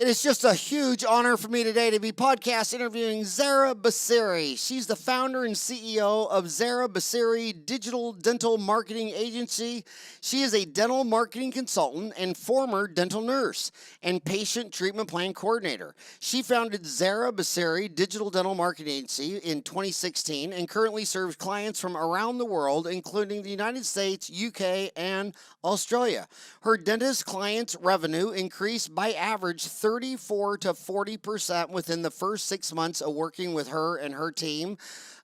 It is just a huge honor for me today to be podcast interviewing Zara Basiri. She's the founder and CEO of Zara Basiri Digital Dental Marketing Agency. She is a dental marketing consultant and former dental nurse and patient treatment plan coordinator. She founded Zara Basiri Digital Dental Marketing Agency in 2016 and currently serves clients from around the world, including the United States, UK, and Australia. Her dentist clients' revenue increased by average 34 to 40% within the first 6 months of working with her and her team.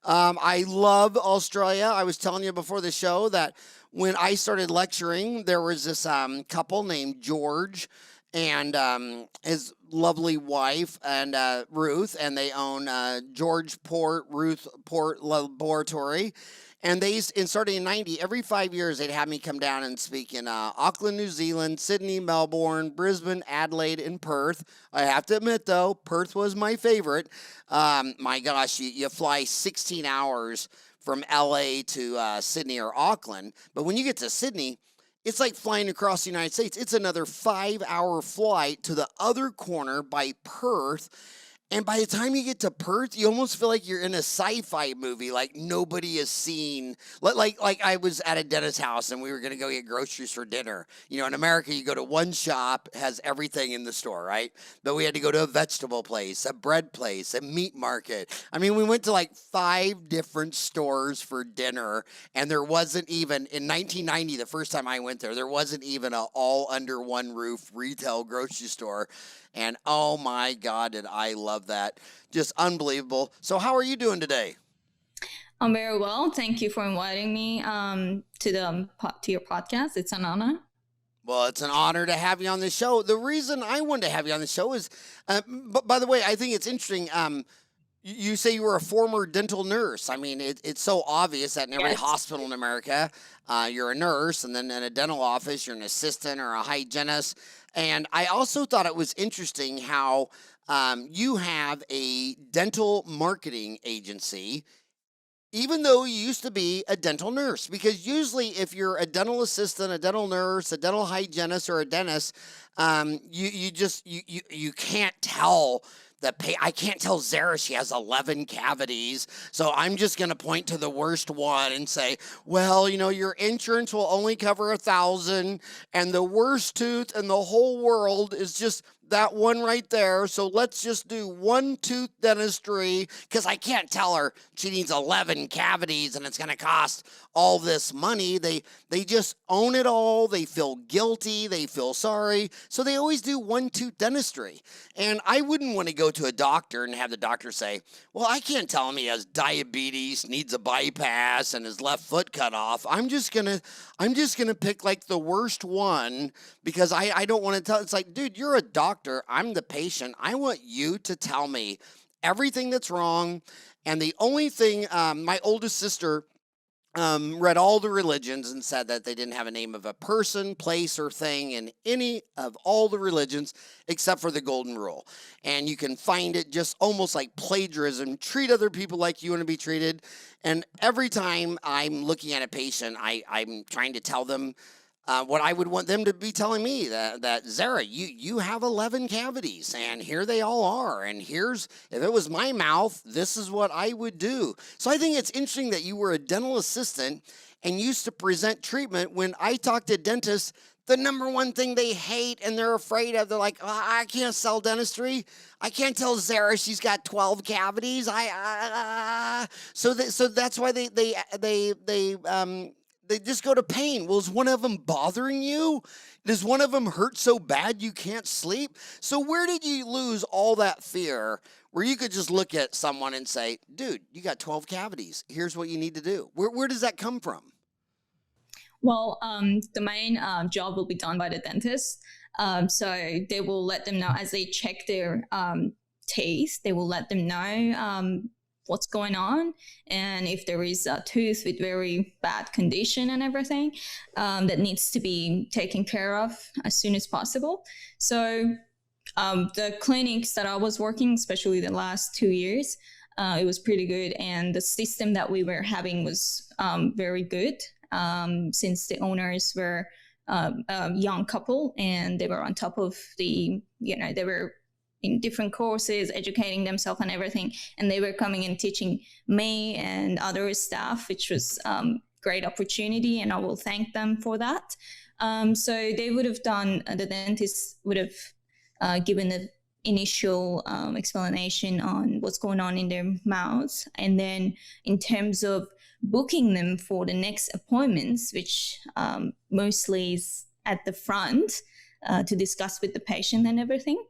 I love Australia. I was telling you before the show that when I started lecturing, there was this couple named George and his lovely wife and Ruth, and they own George Port, Ruth Port Laboratory. And starting in 90, every 5 years, they'd have me come down and speak in Auckland, New Zealand, Sydney, Melbourne, Brisbane, Adelaide, and Perth. I have to admit, though, Perth was my favorite. My gosh, you fly 16 hours from LA to Sydney or Auckland. But when you get to Sydney, it's like flying across the United States. It's another 5-hour flight to the other corner by Perth. And by the time you get to Perth, you almost feel like you're in a sci-fi movie, like nobody has seen. Like I was at a dentist's house and we were going to go get groceries for dinner. You know, in America, you go to one shop, has everything in the store, right? But we had to go to a vegetable place, a bread place, a meat market. I mean, we went to like 5 different stores for dinner, and there wasn't even, in 1990, the first time I went there wasn't even an all under one roof retail grocery store. And oh my God, did I love that. Just unbelievable. So how are you doing today? I'm very well. Thank you for inviting me to your podcast. It's an honor. Well, it's an honor to have you on the show. The reason I wanted to have you on the show is, by the way, I think it's interesting. You say you were a former dental nurse. I mean, it's so obvious that in every Yes. hospital in America, you're a nurse, and then in a dental office, you're an assistant or a hygienist. And I also thought it was interesting how you have a dental marketing agency, even though you used to be a dental nurse. Because usually if you're a dental assistant, a dental nurse, a dental hygienist, or a dentist, you can't tell I can't tell Zara she has 11 cavities, so I'm just going to point to the worst one and say, well, you know, your insurance will only cover 1,000, and the worst tooth in the whole world is just that one right there. So let's just do one tooth dentistry, because I can't tell her she needs 11 cavities and it's going to cost all this money. They just own it all. They feel guilty. They feel sorry. So they always do one tooth dentistry. And I wouldn't want to go to a doctor and have the doctor say, well, I can't tell him he has diabetes, needs a bypass, and his left foot cut off. I'm just gonna pick like the worst one, because I don't want to tell. It's like, dude, you're a doctor. I'm the patient. I want you to tell me everything that's wrong. And the only thing, my oldest sister read all the religions and said that they didn't have a name of a person, place, or thing in any of all the religions except for the golden rule. And you can find it just almost like plagiarism. Treat other people like you want to be treated. And every time I'm looking at a patient, I'm trying to tell them what I would want them to be telling me, that Zara, you have 11 cavities, and here they all are. And if it was my mouth, this is what I would do. So I think it's interesting that you were a dental assistant and used to present treatment. When I talk to dentists, the number one thing they hate and they're afraid of, they're like, oh, I can't sell dentistry. I can't tell Zara she's got 12 cavities. So that's why they just go to pain. Well, is one of them bothering you? Does one of them hurt so bad you can't sleep? So where did you lose all that fear where you could just look at someone and say, dude, you got 12 cavities. Here's what you need to do. Where does that come from? Well, the main job will be done by the dentist. So they will let them know as they check their teeth, they will let them know what's going on, and if there is a tooth with very bad condition and everything that needs to be taken care of as soon as possible. So the clinics that I was working, especially the last 2 years, it was pretty good, and the system that we were having was very good, since the owners were a young couple and they were on top of they were in different courses, educating themselves and everything. And they were coming and teaching me and other staff, which was great opportunity, and I will thank them for that. So they would have done, the dentist would have given the initial explanation on what's going on in their mouths. And then in terms of booking them for the next appointments, which mostly is at the front to discuss with the patient and everything.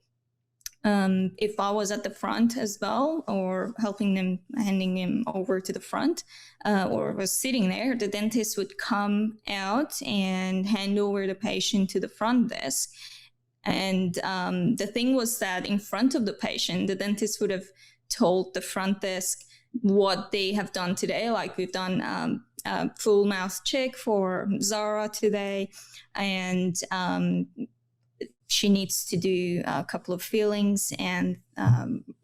If I was at the front as well, or helping them, handing them over to the front, or was sitting there, the dentist would come out and hand over the patient to the front desk. And the thing was that in front of the patient, the dentist would have told the front desk what they have done today. Like, we've done a full mouth check for Zara today, and she needs to do a couple of fillings, and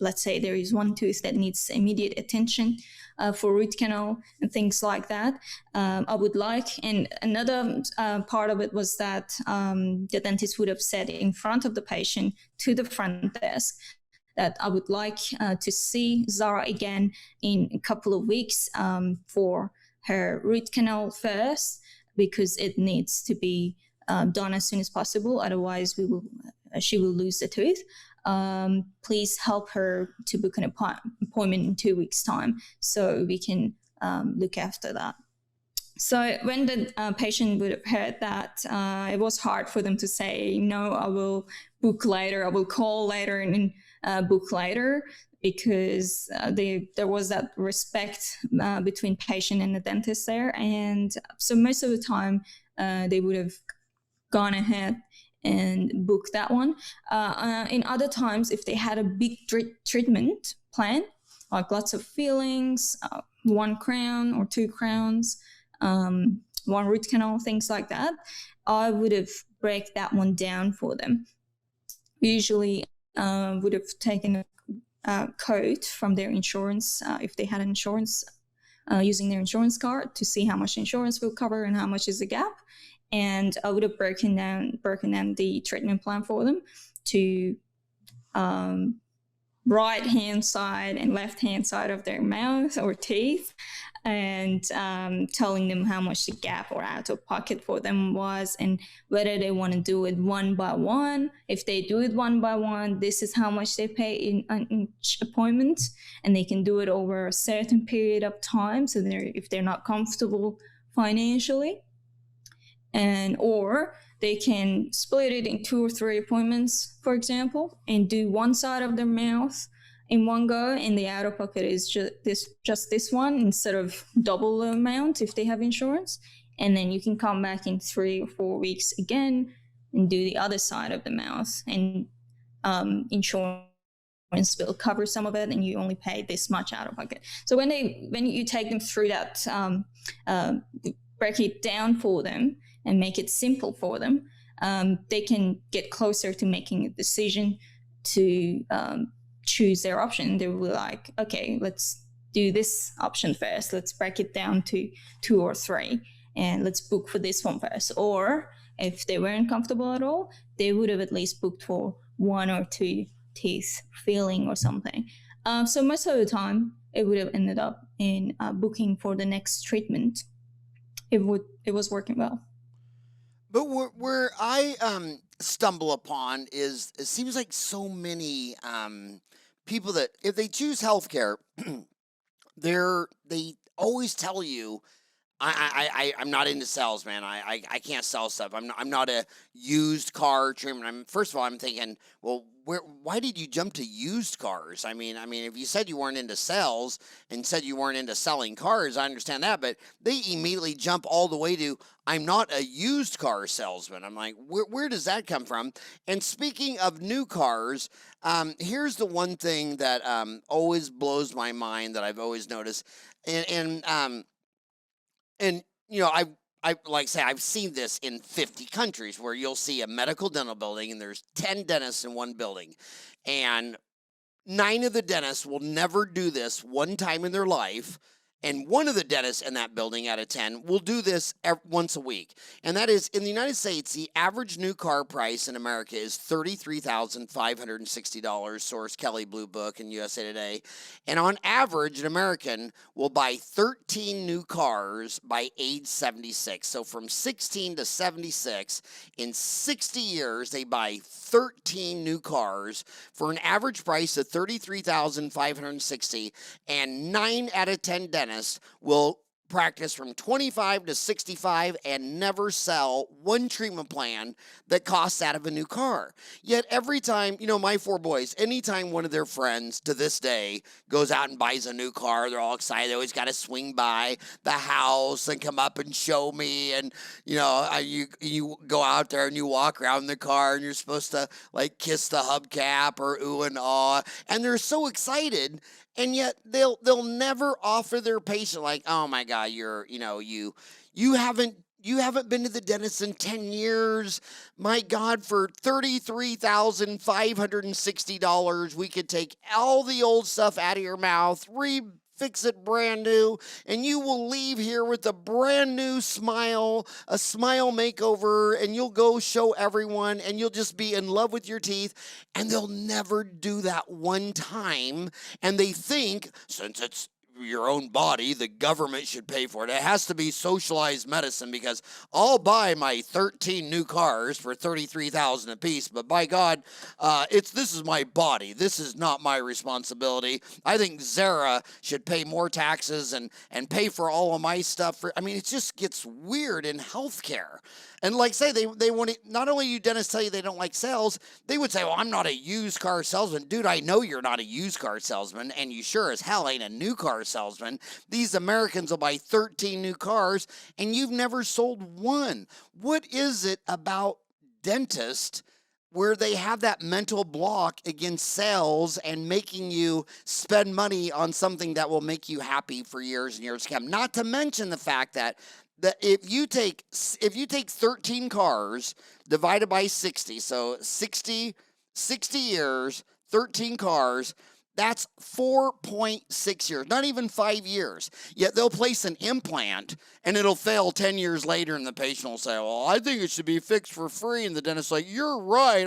let's say there is one tooth that needs immediate attention for root canal and things like that. I would like, and another part of it was that the dentist would have said in front of the patient to the front desk that I would like to see Zara again in a couple of weeks for her root canal first, because it needs to be done as soon as possible. Otherwise, she will lose the tooth. Please help her to book an appointment in 2 weeks' time so we can look after that. So when the patient would have heard that, it was hard for them to say, no, I will book later, I will call later and book later, because there was that respect between patient and the dentist there. And so most of the time, they would have gone ahead and booked that one. In other times, if they had a big treatment plan, like lots of fillings, 1 crown or 2 crowns, 1 root canal, things like that, I would have break that one down for them. Usually would have taken a code from their insurance, if they had an insurance, using their insurance card, to see how much insurance will cover and how much is the gap. And I would have broken down the treatment plan for them to right hand side and left hand side of their mouth or teeth, and telling them how much the gap or out of pocket for them was, and whether they want to do it one by one. If they do it one by one, this is how much they pay in each appointment, and they can do it over a certain period of time. So if they're not comfortable financially, and or they can split it in 2 or 3 appointments, for example, and do one side of their mouth in one go, and the out of pocket is just this one instead of double the amount if they have insurance. And then you can come back in 3 or 4 weeks again and do the other side of the mouth, and insurance will cover some of it, and you only pay this much out of pocket. So when you take them through that, break it down for them and make it simple for them, they can get closer to making a decision to choose their option. They will be like, okay, let's do this option first. Let's break it down to 2 or 3, and let's book for this one first. Or if they weren't comfortable at all, they would have at least booked for 1 or 2 teeth filling or something. So most of the time, it would have ended up in booking for the next treatment. It was working well. But where I stumble upon is, it seems like so many people that if they choose healthcare, they always tell you, I'm not into sales, man. I can't sell stuff. I'm not a used car trimmer. First of all, I'm thinking, well, why did you jump to used cars? I mean, if you said you weren't into sales and said you weren't into selling cars, I understand that. But they immediately jump all the way to, I'm not a used car salesman. I'm like, where does that come from? And speaking of new cars, here's the one thing that always blows my mind that I've always noticed, and you know, I like say I've seen this in 50 countries where you'll see a medical dental building and there's 10 dentists in one building, and 9 of the dentists will never do this one time in their life, And one of the dentists in that building out of 10 will do this once a week. And that is, in the United States, the average new car price in America is $33,560, source Kelly Blue Book and USA Today. And on average, an American will buy 13 new cars by age 76. So from 16 to 76, in 60 years, they buy 13 new cars for an average price of $33,560, and 9 out of 10 dentists will practice from 25 to 65 and never sell one treatment plan that costs out of a new car. Yet every time, my 4 boys, anytime one of their friends to this day goes out and buys a new car, they're all excited. They always got to swing by the house and come up and show me. And, you go out there and you walk around the car and you're supposed to like kiss the hubcap or ooh and ah. And they're so excited. And yet they'll never offer their patient like, oh my God, you haven't been to the dentist in 10 years. My God, for $33,560, we could take all the old stuff out of your mouth, fix it brand new, and you will leave here with a brand new smile, a smile makeover, and you'll go show everyone, and you'll just be in love with your teeth. And they'll never do that one time. And they think, since it's your own body, the government should pay for it. It has to be socialized medicine, because I'll buy my 13 new cars for $33,000 a piece, but by God, this is my body. This is not my responsibility. I think Zara should pay more taxes and pay for all of my stuff. It just gets weird in healthcare. And like say they want to, not only do dentists tell you they don't like sales, they would say, well, I'm not a used car salesman. Dude, I know you're not a used car salesman, and you sure as hell ain't a new car salesman. These Americans will buy 13 new cars, and you've never sold one. What is it about dentists where they have that mental block against sales and making you spend money on something that will make you happy for years and years to come? Not to mention the fact that if you take 13 cars divided by 60, so 60 years, 13 cars, that's 4.6 years, not even 5 years. Yet they'll place an implant and it'll fail 10 years later, and the patient will say, well, I think it should be fixed for free. And the dentist's like, you're right,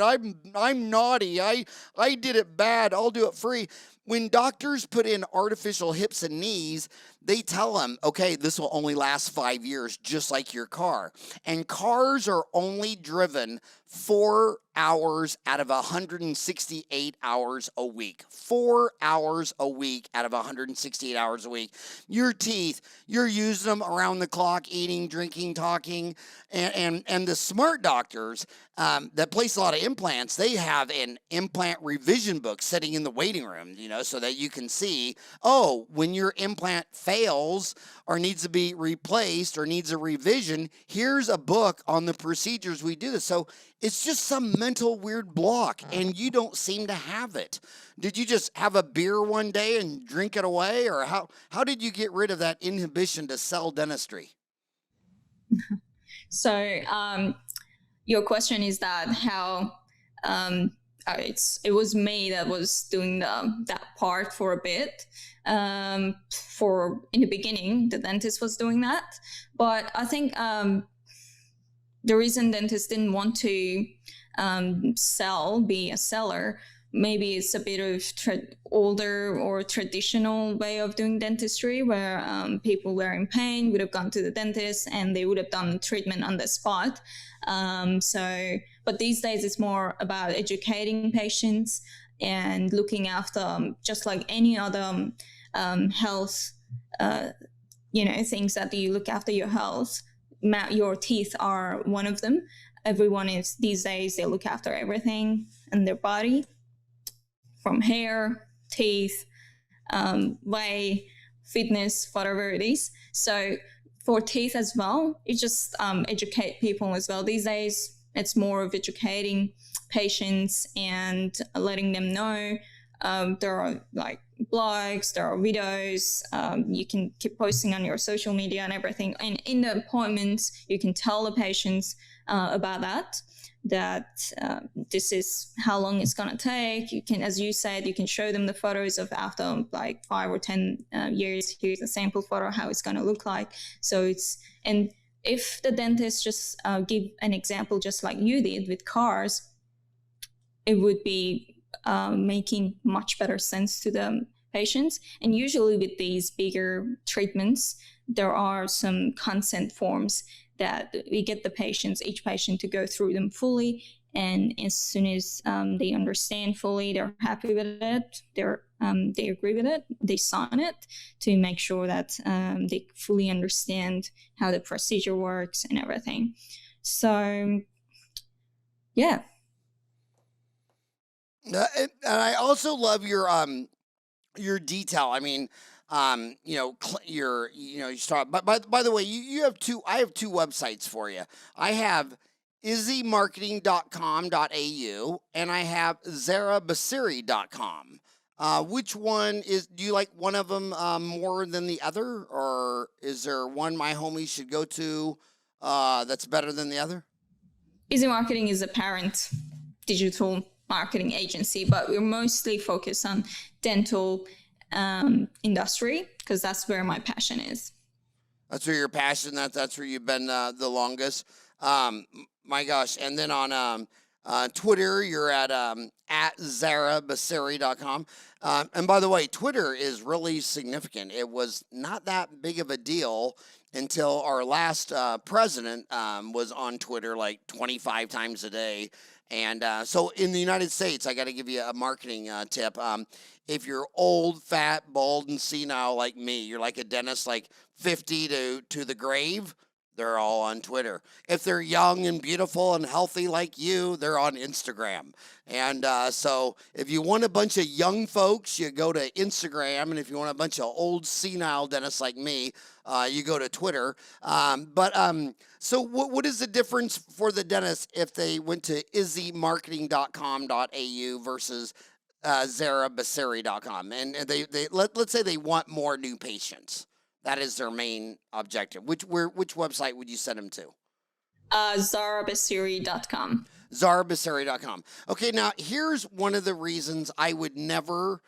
I'm naughty, I did it bad, I'll do it free. When doctors put in artificial hips and knees, they tell them, okay, this will only last 5 years, just like your car. And cars are only driven 4 hours out of 168 hours a week. 4 hours a week out of 168 hours a week. Your teeth, you're using them around the clock, eating, drinking, talking. And the smart doctors that place a lot of implants, they have an implant revision book sitting in the waiting room, so that you can see, oh, when your implant fails or needs to be replaced or needs a revision, here's a book on the procedures we do this. So it's just some mental weird block, and you don't seem to have it. Did you just have a beer one day and drink it away, or how did you get rid of that inhibition to sell dentistry? So your question is that how it was me that was doing that part for a bit. For in the beginning, the dentist was doing that, but I think the reason dentists didn't want to be a seller, maybe it's a bit of older or traditional way of doing dentistry, where people were in pain would have gone to the dentist and they would have done treatment on the spot. But these days it's more about educating patients and looking after, just like any other health, things that you look after your health. Your teeth are one of them. Everyone is these days, they look after everything in their body, from hair, teeth, way, fitness, whatever it is. So for teeth as well, it just educate people as well. These days, it's more of educating patients and letting them know there are like blogs, there are videos. You can keep posting on your social media and everything. And in the appointments, you can tell the patients about that this is how long it's going to take. You can, as you said, you can show them the photos of after like 5 or 10 years. Here's a sample photo, how it's going to look like. So and if the dentist just give an example, just like you did with cars, it would be making much better sense to the patients. And usually with these bigger treatments, there are some consent forms that we get each patient to go through them fully. And as soon as they understand fully, they're happy with it, they agree with it, they sign it to make sure that they fully understand how the procedure works and everything. So, yeah. And I also love your detail. I mean, you start. But by the way, you have two. I have two websites for you. I have izzymarketing.com.au and I have zarabasiri.com. Which one do you like one of them more than the other, or is there one my homies should go to that's better than the other? Izzy Marketing is a parent digital marketing agency, but we're mostly focused on dental industry because that's where my passion is. That's where your passion. That's where you've been the longest. My gosh! And then on Twitter, you're at zarabasiri.com. And by the way, Twitter is really significant. It was not that big of a deal until our last president was on Twitter like 25 times a day. And so in the United States, I got to give you a marketing tip. If you're old, fat, bald, and senile like me, you're like a dentist like 50 to the grave, they're all on Twitter. If they're young and beautiful and healthy like you, they're on Instagram. And so if you want a bunch of young folks, you go to Instagram. And if you want a bunch of old senile dentists like me, you go to Twitter. So what is the difference for the dentist if they went to izzymarketing.com.au versus zarabasiri.com? And let's say they want more new patients. That is their main objective. Which website would you send them to? Zarabasiri.com. Zarabasiri.com. Okay, now here's one of the reasons I would never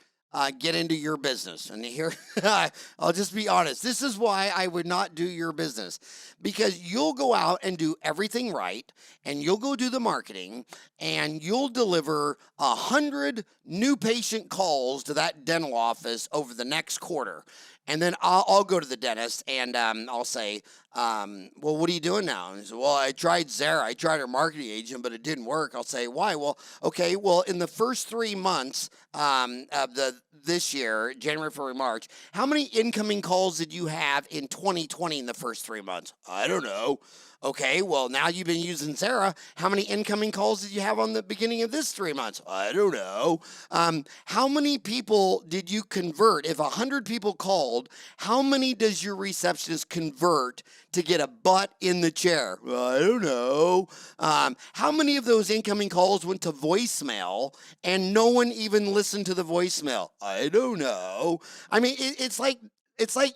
get into your business. And here, I'll just be honest. This is why I would not do your business. Because you'll go out and do everything right, and you'll go do the marketing, and you'll deliver 100 new patient calls to that dental office over the next quarter. And then I'll go to the dentist and I'll say, well, what are you doing now? And he said, well, I tried Zara. I tried her marketing agent, but it didn't work. I'll say, why? Well, okay, well, in the first 3 months of this year, January, February, March, how many incoming calls did you have in 2020 in the first 3 months? I don't know. Okay, well, now you've been using Zara. How many incoming calls did you have on the beginning of this 3 months? I don't know. How many people did you convert? If 100 people called, how many does your receptionist convert to get a butt in the chair? I don't know. How many of those incoming calls went to voicemail and no one even listened to the voicemail? I don't know. I mean, it's like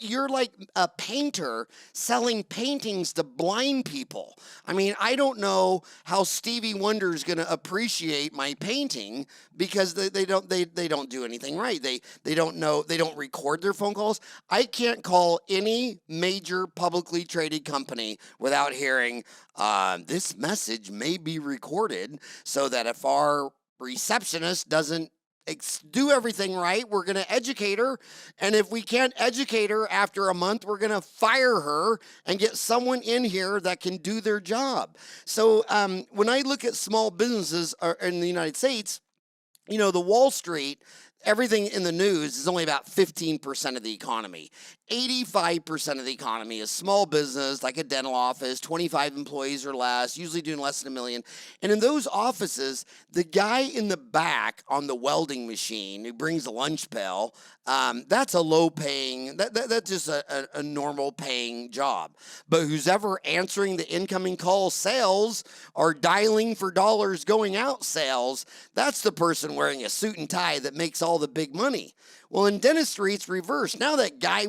you're like a painter selling paintings to blind people. I mean, I don't know how Stevie Wonder is going to appreciate my painting because they don't do anything right. They don't know, they don't record their phone calls. I can't call any major publicly traded company without hearing this message may be recorded so that if our receptionist doesn't do everything right, we're going to educate her. And if we can't educate her after a month, we're going to fire her and get someone in here that can do their job. So when I look at small businesses in the United States, you know, the Wall Street, everything in the news is only about 15% of the economy. 85% of the economy is small business, like a dental office, 25 employees or less, usually doing less than $1 million. And in those offices, the guy in the back on the welding machine who brings a lunch pail, that's a low paying, that's just a normal paying job. But who's ever answering the incoming call sales or dialing for dollars going out sales, that's the person wearing a suit and tie that makes all all the big money. Well, in dentistry, it's reversed. Now that guy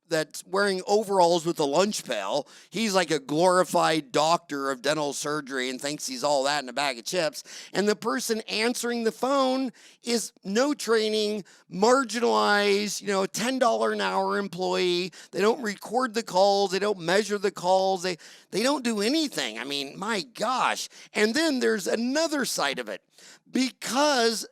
that's wearing overalls with a lunch pail, he's like a glorified doctor of dental surgery and thinks he's all that in a bag of chips. And the person answering the phone is no training, marginalized, $10 an hour employee. They don't record the calls. They don't measure the calls. They don't do anything. I mean, my gosh. And then there's another side of it. Because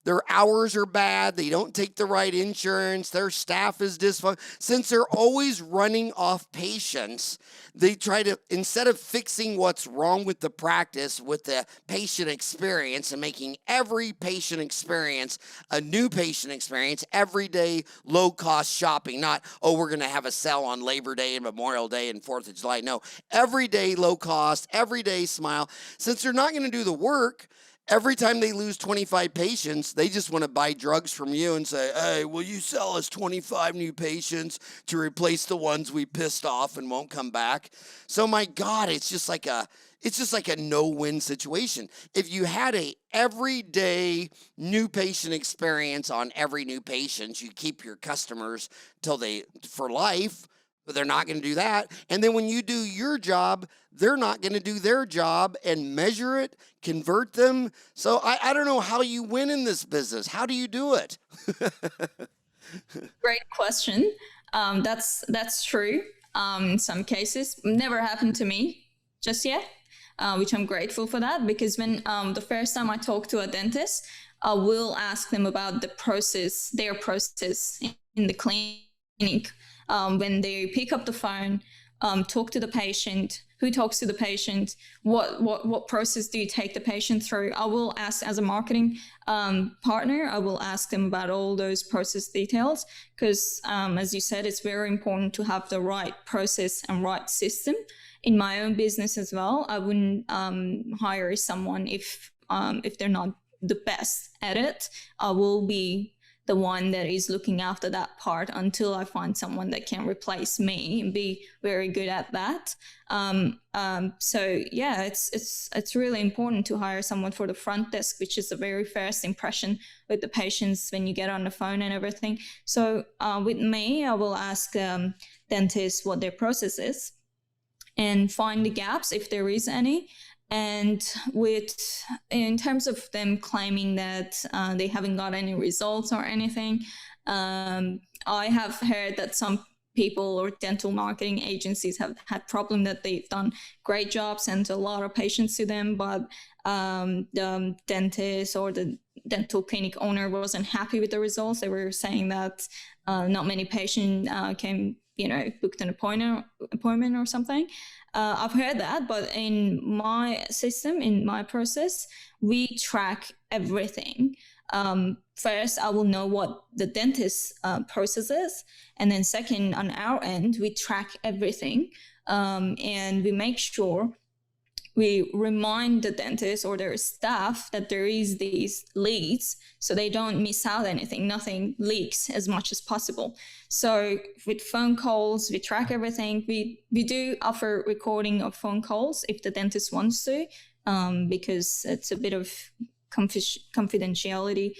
their hours are bad, they don't take the right insurance, their staff is dysfunctional. Since they're always running off patients, they try to, instead of fixing what's wrong with the practice, with the patient experience, and making every patient experience a new patient experience, everyday low-cost shopping, not, we're going to have a sale on Labor Day and Memorial Day and 4th of July. No, everyday low-cost, everyday smile. Since they're not going to do the work, every time they lose 25 patients, they just want to buy drugs from you and say, hey, will you sell us 25 new patients to replace the ones we pissed off and won't come back? So my God, it's just like a no-win situation. If you had a everyday new patient experience on every new patient, you keep your customers for life. But they're not going to do that. And then when you do your job, they're not going to do their job and measure it, convert them. So I don't know how you win in this business. How do you do it? Great question. That's true. In some cases, never happened to me just yet, which I'm grateful for that, because when the first time I talk to a dentist, I will ask them about their process in the clinic. When they pick up the phone, talk to the patient, who talks to the patient, what process do you take the patient through? I will ask, as a marketing partner, I will ask them about all those process details, because as you said, it's very important to have the right process and right system. In my own business as well, I wouldn't hire someone if they're not the best at it. I will be the one that is looking after that part until I find someone that can replace me and be very good at that. So yeah, it's really important to hire someone for the front desk, which is the very first impression with the patients when you get on the phone and everything. So with me, I will ask dentists what their process is and find the gaps if there is any. And in terms of them claiming that they haven't got any results or anything, I have heard that some people or dental marketing agencies have had problem that they've done great jobs, sent a lot of patients to them, but the dentist or the dental clinic owner wasn't happy with the results. They were saying that not many patients came, booked an appointment or something. I've heard that, but in my system, in my process, we track everything. First, I will know what the dentist process is. And then second, on our end, we track everything. And we make sure we remind the dentist or their staff that there is these leads so they don't miss out anything, nothing leaks as much as possible. So with phone calls, we track everything. We do offer recording of phone calls if the dentist wants to, because it's a bit of confidentiality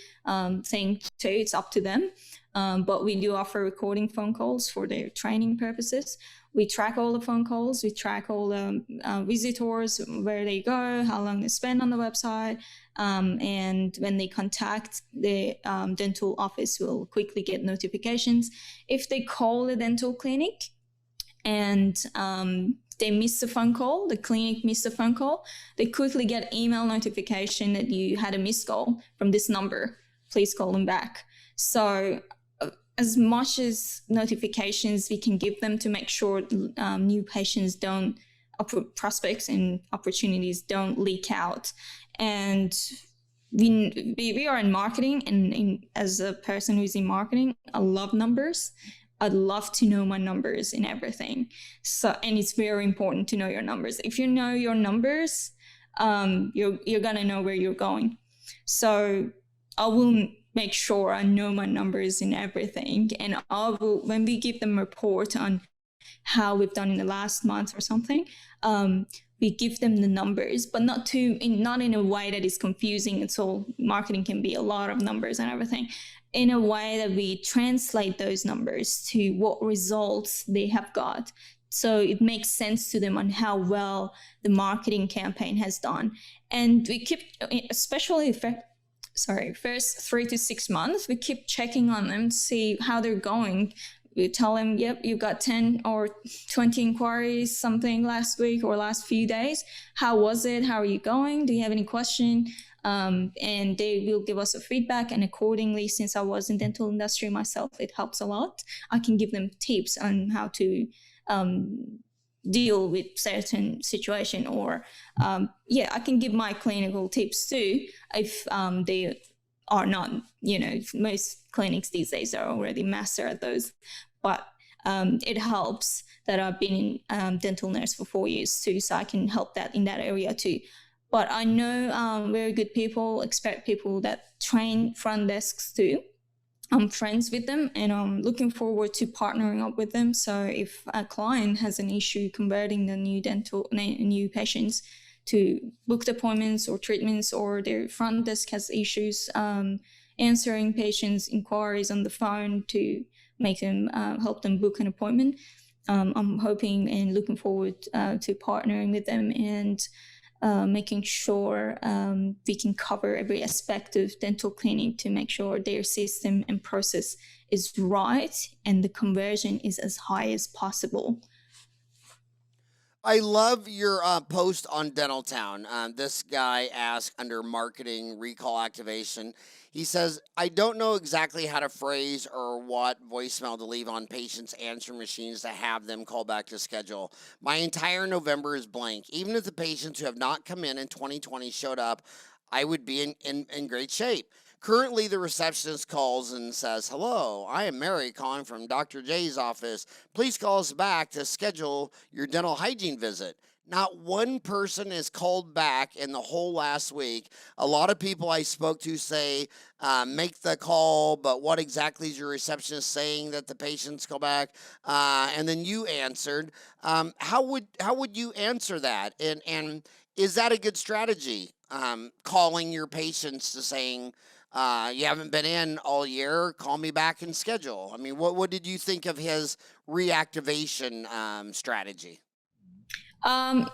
thing too. It's up to them. But we do offer recording phone calls for their training purposes. We track all the phone calls. We track all the visitors, where they go, how long they spend on the website. And when they contact the dental office, we'll quickly get notifications. If they call the dental clinic and they miss a phone call, the clinic missed a phone call, they quickly get email notification that you had a missed call from this number. Please call them back. So as much as notifications we can give them to make sure new patients don't, prospects and opportunities don't leak out. And we are in marketing, and as a person who's in marketing, I love numbers. I'd love to know my numbers in everything. So, and it's very important to know your numbers. If you know your numbers, you're gonna know where you're going. So I will make sure I know my numbers in everything, and I will, when we give them a report on how we've done in the last month or something, we give them the numbers, but not in a way that is confusing. And so marketing can be a lot of numbers and everything. In a way that we translate those numbers to what results they have got, so it makes sense to them on how well the marketing campaign has done. And we keep, especially first 3 to 6 months, we keep checking on them to see how they're going. We tell them, yep, you got 10 or 20 inquiries, something last week or last few days. How was it? How are you going? Do you have any question? And they will give us a feedback, and accordingly, since I was in dental industry myself, it helps a lot. I can give them tips on how to deal with certain situation, or I can give my clinical tips too if they are not, most clinics these days are already master at those, but it helps that I've been in dental nurse for 4 years too, so I can help that in that area too. But I know very good people, expert people that train front desks too. I'm friends with them, and I'm looking forward to partnering up with them. So if a client has an issue converting the new patients to booked appointments or treatments, or their front desk has issues answering patients' inquiries on the phone to make them help them book an appointment, I'm hoping and looking forward to partnering with them and making sure we can cover every aspect of dental clinic to make sure their system and process is right and the conversion is as high as possible. I love your post on Dental Town. This guy asked under marketing recall activation. He says, I don't know exactly how to phrase or what voicemail to leave on patients' answering machines to have them call back to schedule. My entire November is blank. Even if the patients who have not come in 2020 showed up, I would be in great shape. Currently, the receptionist calls and says, hello, I am Mary calling from Dr. J's office. Please call us back to schedule your dental hygiene visit. Not one person is called back in the whole last week. A lot of people I spoke to say, make the call, but what exactly is your receptionist saying that the patients call back? And then you answered. How would you answer that? And is that a good strategy? Calling your patients to saying, you haven't been in all year, call me back and schedule. I mean, what did you think of his reactivation strategy? I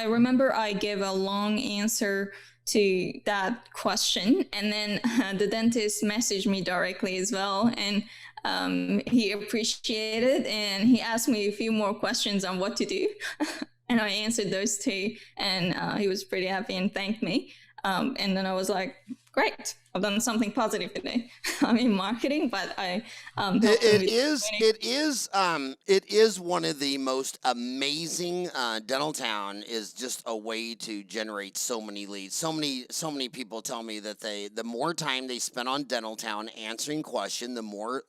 remember I gave a long answer to that question, and then the dentist messaged me directly as well, and he appreciated, and he asked me a few more questions on what to do. And I answered those too, and he was pretty happy and thanked me. And then I was like, great, I've done something positive today. I'm in marketing, but I it is one of the most amazing. Dental Town is just a way to generate so many leads. So many people tell me that the more time they spend on Dental Town answering questions, the more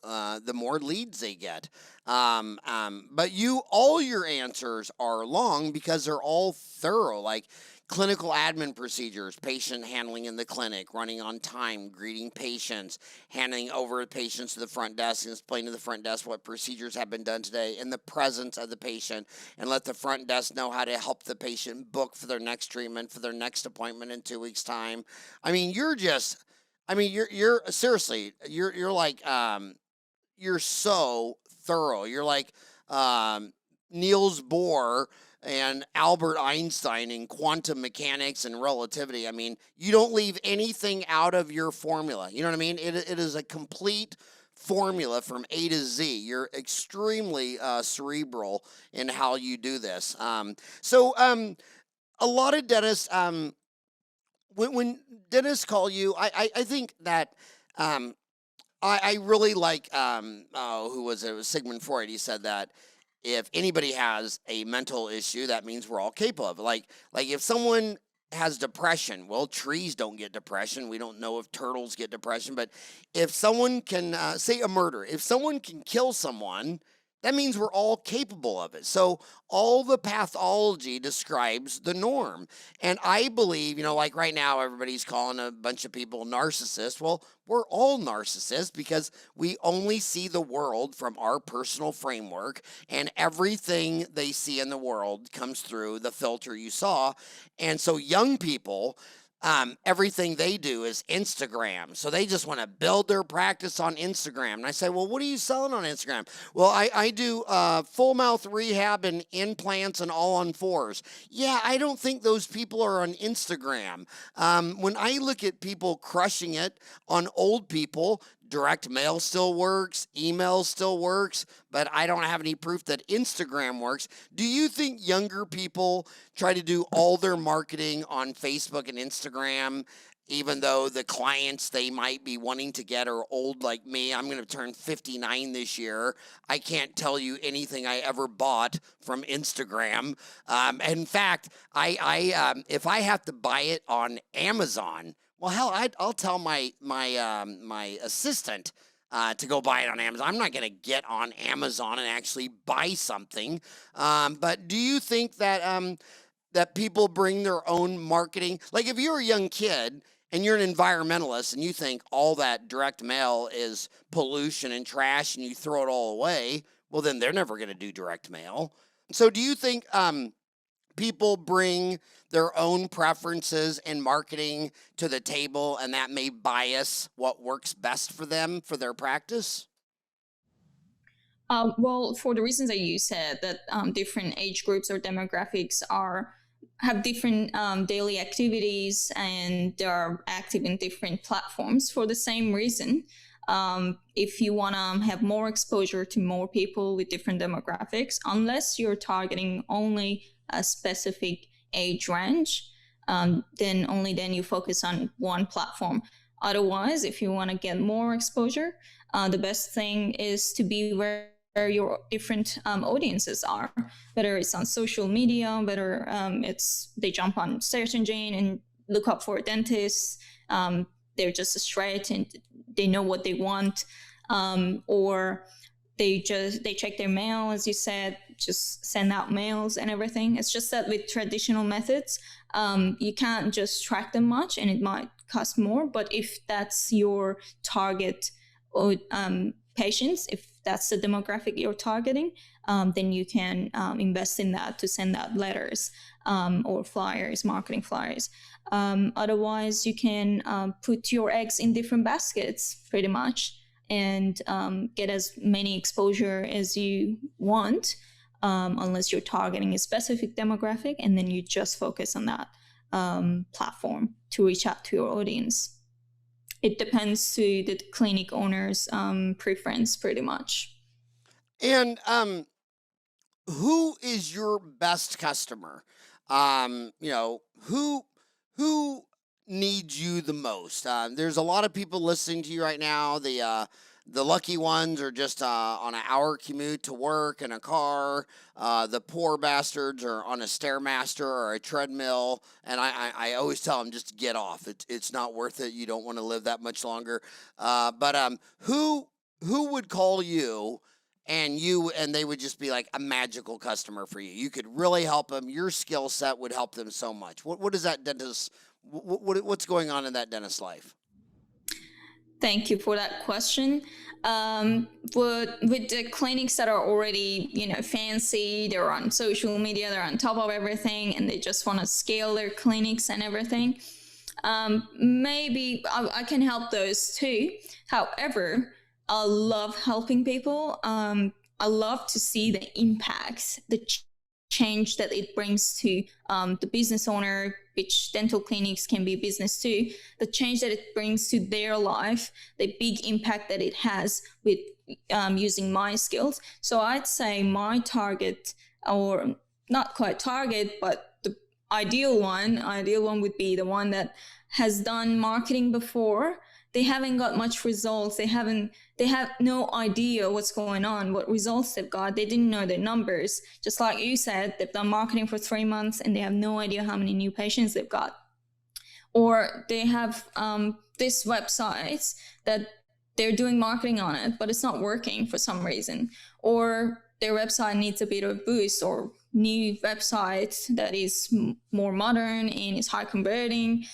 leads they get. But all your answers are long because they're all thorough, like clinical admin procedures, patient handling in the clinic, running on time, greeting patients, handing over patients to the front desk and explaining to the front desk what procedures have been done today in the presence of the patient, and let the front desk know how to help the patient book for their next treatment, for their next appointment in 2 weeks' time. I mean, you're seriously, you're like, you're so thorough. You're like Niels Bohr and Albert Einstein in quantum mechanics and relativity. I mean, you don't leave anything out of your formula. You know what I mean? It is a complete formula from A to Z. You're extremely cerebral in how you do this. So a lot of dentists, when dentists call you, I think that I really like, who was it? It was Sigmund Freud. He said that if anybody has a mental issue, that means we're all capable of it. Like if someone has depression, well, trees don't get depression. We don't know if turtles get depression. But if someone can, say a murder, if someone can kill someone, that means we're all capable of it. So all the pathology describes the norm. And I believe, like right now, everybody's calling a bunch of people narcissists. Well, we're all narcissists because we only see the world from our personal framework, and everything they see in the world comes through the filter you saw. And so young people, everything they do is Instagram. So they just want to build their practice on Instagram. And I say, well, what are you selling on Instagram? Well, I do full mouth rehab and implants and all on fours. Yeah, I don't think those people are on Instagram. When I look at people crushing it on old people, direct mail still works, email still works, but I don't have any proof that Instagram works. Do you think younger people try to do all their marketing on Facebook and Instagram, even though the clients they might be wanting to get are old like me? I'm going to turn 59 this year. I can't tell you anything I ever bought from Instagram. In fact, if I have to buy it on Amazon, well, hell, I'll tell my assistant to go buy it on Amazon. I'm not going to get on Amazon and actually buy something. But do you think that that people bring their own marketing? Like if you're a young kid and you're an environmentalist and you think all that direct mail is pollution and trash and you throw it all away, well, then they're never going to do direct mail. So do you think people bring their own preferences and marketing to the table, and that may bias what works best for them for their practice? Well, for the reasons that you said, that different age groups or demographics have different daily activities and they're active in different platforms for the same reason. If you want to have more exposure to more people with different demographics, unless you're targeting only a specific age range, then only then you focus on one platform. Otherwise, if you want to get more exposure, the best thing is to be where your different audiences are, whether it's on social media, whether they jump on search engine and look up for a dentist. They're just straight and they know what they want, or they check their mail, as you said, just send out mails and everything. It's just that with traditional methods, you can't just track them much and it might cost more. But if that's your target patients, if that's the demographic you're targeting, then you can invest in that to send out letters or flyers, marketing flyers. Otherwise, you can put your eggs in different baskets pretty much and get as many exposure as you want, unless you're targeting a specific demographic, and then you just focus on that platform to reach out to your audience. It depends to the clinic owner's preference pretty much. And who is your best customer? Who needs you the most? There's a lot of people listening to you right now. The lucky ones are just on an hour commute to work in a car. The poor bastards are on a Stairmaster or a treadmill. And I always tell them just to get off. It's not worth it. You don't want to live that much longer. But who would call you and they would just be like a magical customer for you? You could really help them. Your skill set would help them so much. What is that dentist? What's going on in that dentist's life? Thank you for that question. With the clinics that are already, fancy, they're on social media, they're on top of everything, and they just want to scale their clinics and everything, maybe I can help those too. However, I love helping people. I love to see the impact, the change that it brings to the business owner, which dental clinics can be business too, the change that it brings to their life, the big impact that it has with using my skills. So I'd say my target, or not quite target, but the ideal one would be the one that has done marketing before. They haven't got much results. They have no idea what's going on, what results they've got. They didn't know their numbers. Just like you said, they've done marketing for 3 months and they have no idea how many new patients they've got. Or they have this website that they're doing marketing on it, but it's not working for some reason. Or their website needs a bit of boost, or new website that is more modern and is high converting.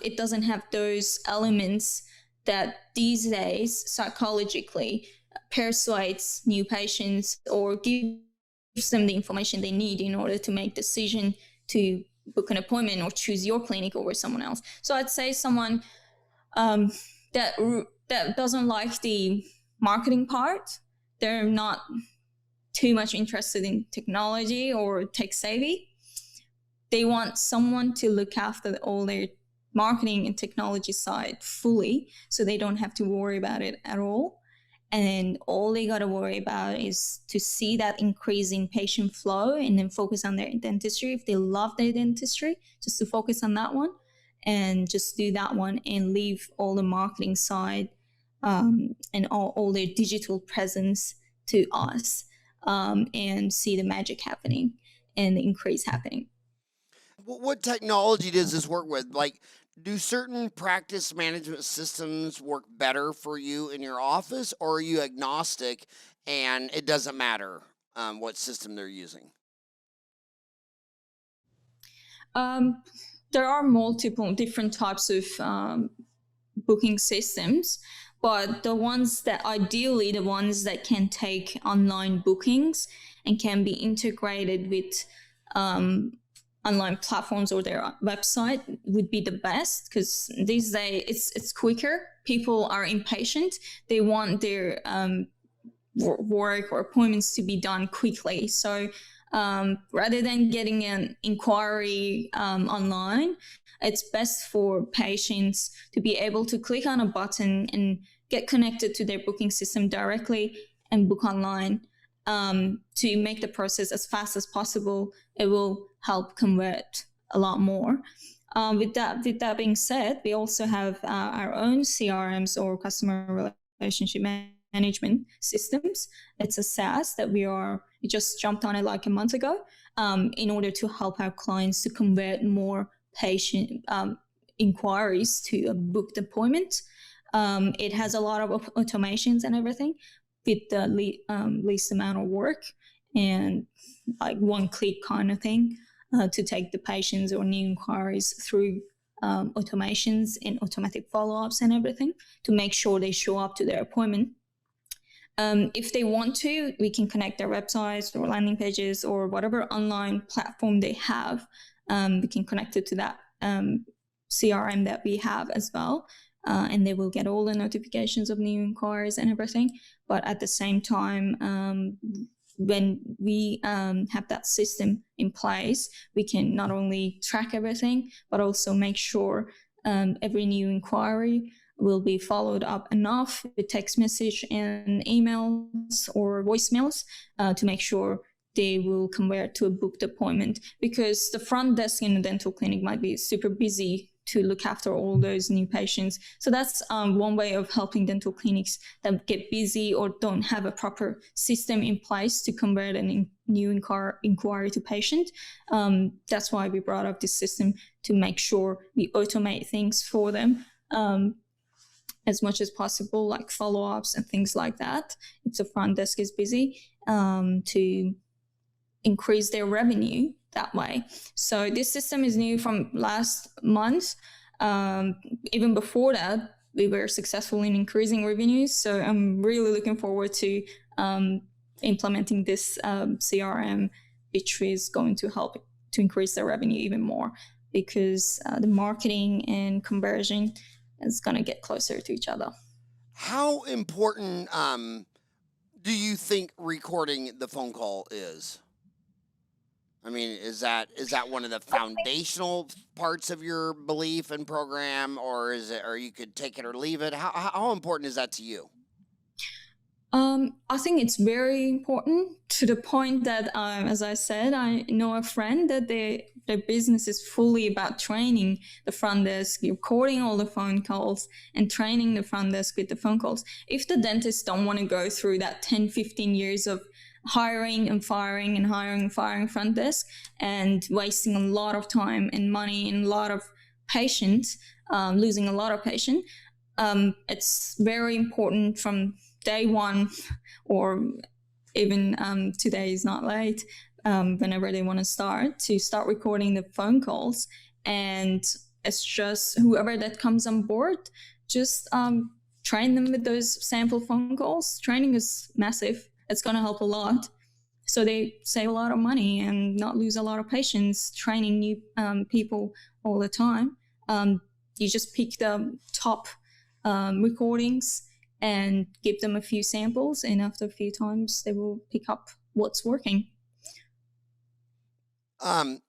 It doesn't have those elements that these days psychologically persuades new patients or gives them the information they need in order to make decision to book an appointment or choose your clinic over someone else. So I'd say someone that doesn't like the marketing part, they're not too much interested in technology or tech savvy. They want someone to look after all their marketing and technology side fully, so they don't have to worry about it at all. And all they got to worry about is to see that increase in patient flow and then focus on their dentistry. If they love their dentistry, just to focus on that one and just do that one and leave all the marketing side and all their digital presence to us, and see the magic happening and the increase happening. What technology does this work with? Like, do certain practice management systems work better for you in your office, or are you agnostic and it doesn't matter what system they're using? There are multiple different types of booking systems, but the ones that can take online bookings and can be integrated with online platforms or their website would be the best, because these days it's quicker. People are impatient. They want their work or appointments to be done quickly. So rather than getting an inquiry online, it's best for patients to be able to click on a button and get connected to their booking system directly and book online. To make the process as fast as possible, it will help convert a lot more. With that being said, we also have our own CRMs, or customer relationship management systems. It's a SaaS that we just jumped on it like a month ago, in order to help our clients to convert more patient inquiries to a booked appointment. It has a lot of automations and everything, with the least amount of work and like one click kind of thing, to take the patients or new inquiries through automations and automatic follow-ups and everything to make sure they show up to their appointment. If they want to, we can connect their websites or landing pages or whatever online platform they have. We can connect it to that CRM that we have as well. And they will get all the notifications of new inquiries and everything. But at the same time, when we have that system in place, we can not only track everything, but also make sure every new inquiry will be followed up enough with text message and emails or voicemails to make sure they will convert to a booked appointment, because the front desk in a dental clinic might be super busy to look after all those new patients. So that's one way of helping dental clinics that get busy or don't have a proper system in place to convert a new inquiry to patient. That's why we brought up this system, to make sure we automate things for them as much as possible, like follow-ups and things like that, if the front desk is busy, to increase their revenue that way. So this system is new from last month. Even before that, we were successful in increasing revenues. So I'm really looking forward to implementing this CRM, which is going to help to increase the revenue even more, because the marketing and conversion is going to get closer to each other. How important do you think recording the phone call is? I mean, is that one of the foundational parts of your belief and program, or you could take it or leave it? How important is that to you? I think it's very important, to the point that, as I said, I know a friend that their business is fully about training the front desk, recording all the phone calls and training the front desk with the phone calls. If the dentists don't want to go through that 10, 15 years of hiring and firing and hiring and firing front desk and wasting a lot of time and money and a lot of patients, losing a lot of patients, it's very important from day one, or even today is not late, whenever they want to start recording the phone calls. And it's just whoever that comes on board, just train them with those sample phone calls. Training is massive. It's going to help a lot. So they save a lot of money and not lose a lot of patience training new people all the time. You just pick the top recordings and give them a few samples, and after a few times, they will pick up what's working. I've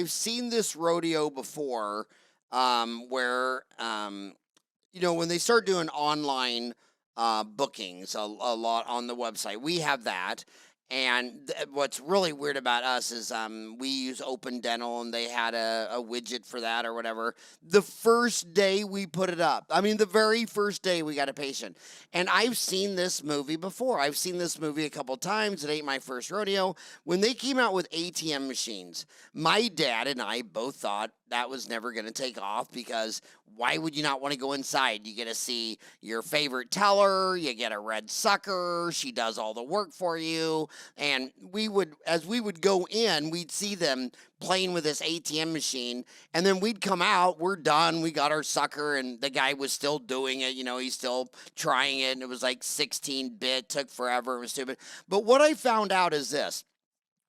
seen this rodeo before, where when they start doing online bookings a lot on the website, we have that. And what's really weird about us is we use Open Dental, and they had a widget for that or whatever. The first day we put it up, the very first day we got a patient. And I've seen this movie before. I've seen this movie a couple times. It ain't my first rodeo. When they came out with ATM machines, my dad and I both thought that was never going to take off, because why would you not want to go inside? You get to see your favorite teller, you get a red sucker, she does all the work for you. And as we would go in, we'd see them playing with this ATM machine, and then we'd come out, we're done, we got our sucker, and the guy was still doing it, he's still trying it, and it was like 16-bit, took forever, it was stupid. But what I found out is this.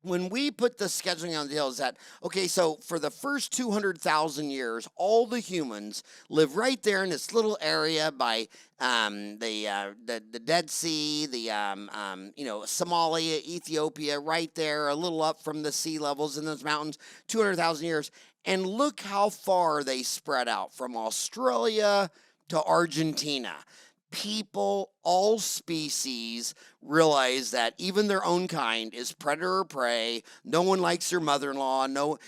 When we put the scheduling on the deal, is that, okay, so for the first 200,000 years, all the humans live right there in this little area by the Dead Sea, Somalia, Ethiopia, right there, a little up from the sea levels in those mountains, 200,000 years. And look how far they spread out, from Australia to Argentina. People, all species, realize that even their own kind is predator or prey. No one likes their mother-in-law. No,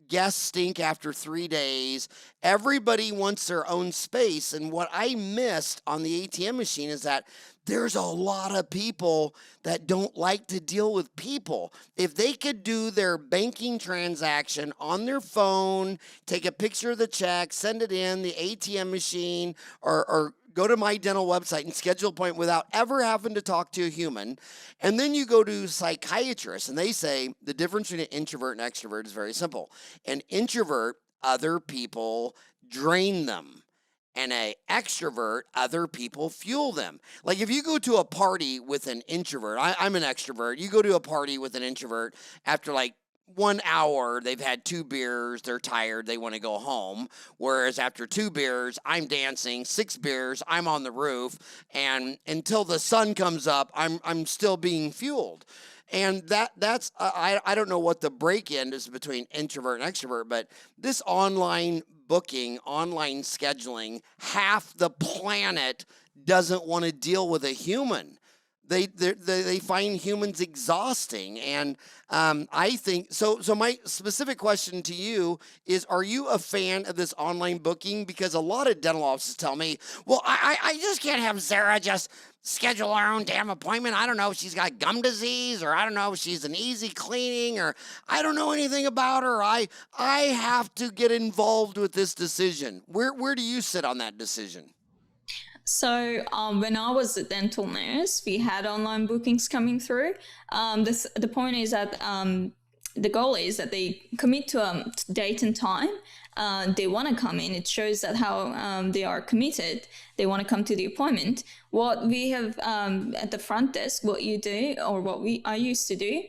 guests stink after 3 days. Everybody wants their own space. And what I missed on the ATM machine is that there's a lot of people that don't like to deal with people. If they could do their banking transaction on their phone, take a picture of the check, send it in the ATM machine, or go to my dental website and schedule an appointment without ever having to talk to a human. And then you go to psychiatrists, and they say the difference between an introvert and extrovert is very simple. An introvert, other people drain them. And an extrovert, other people fuel them. Like if you go to a party with an introvert, I'm an extrovert. You go to a party with an introvert, after like 1 hour, they've had 2 beers, they're tired, they want to go home. Whereas after 2 beers, I'm dancing, 6 beers, I'm on the roof, and until the sun comes up, I'm still being fueled. And that's I don't know what the break-in is between introvert and extrovert, but this online booking, online scheduling, half the planet doesn't want to deal with a human. They find humans exhausting, and I think so. So my specific question to you is: are you a fan of this online booking? Because a lot of dental offices tell me, "Well, I just can't have Zara just schedule our own damn appointment. I don't know if she's got gum disease, or I don't know if she's an easy cleaning, or I don't know anything about her. I have to get involved with this decision." Where do you sit on that decision? So when I was a dental nurse, we had online bookings coming through. The point is that the goal is that they commit to a date and time. They want to come in. It shows that how they are committed. They want to come to the appointment. What we have at the front desk, what you do, or what I used to do,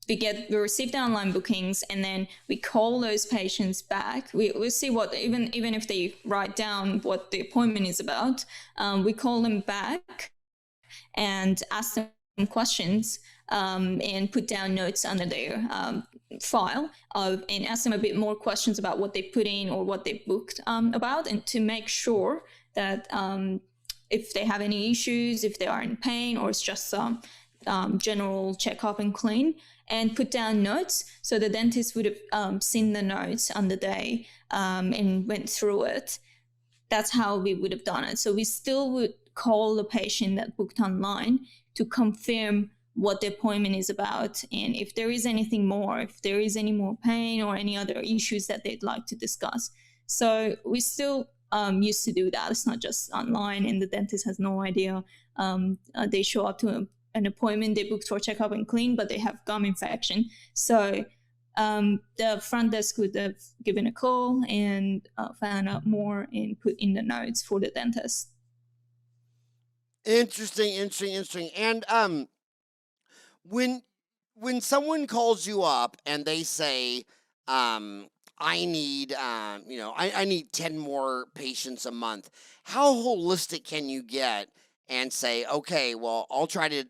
we receive the online bookings, and then we call those patients back. We see what, even if they write down what the appointment is about, we call them back and ask them questions, and put down notes under their file, and ask them a bit more questions about what they put in or what they booked about, and to make sure that if they have any issues, if they are in pain, or it's just general checkup and clean, and put down notes. So the dentist would have seen the notes on the day and went through it. That's how we would have done it. So we still would call the patient that booked online to confirm what the appointment is about, and if there is anything more, if there is any more pain or any other issues that they'd like to discuss. So we still used to do that. It's not just online, and the dentist has no idea. They show up to an appointment, they book for checkup and clean, but they have gum infection. So the front desk would have given a call and found out more and put in the notes for the dentist. Interesting. And when someone calls you up and they say, I need I need 10 more patients a month, how holistic can you get and say, okay, well, I'll try to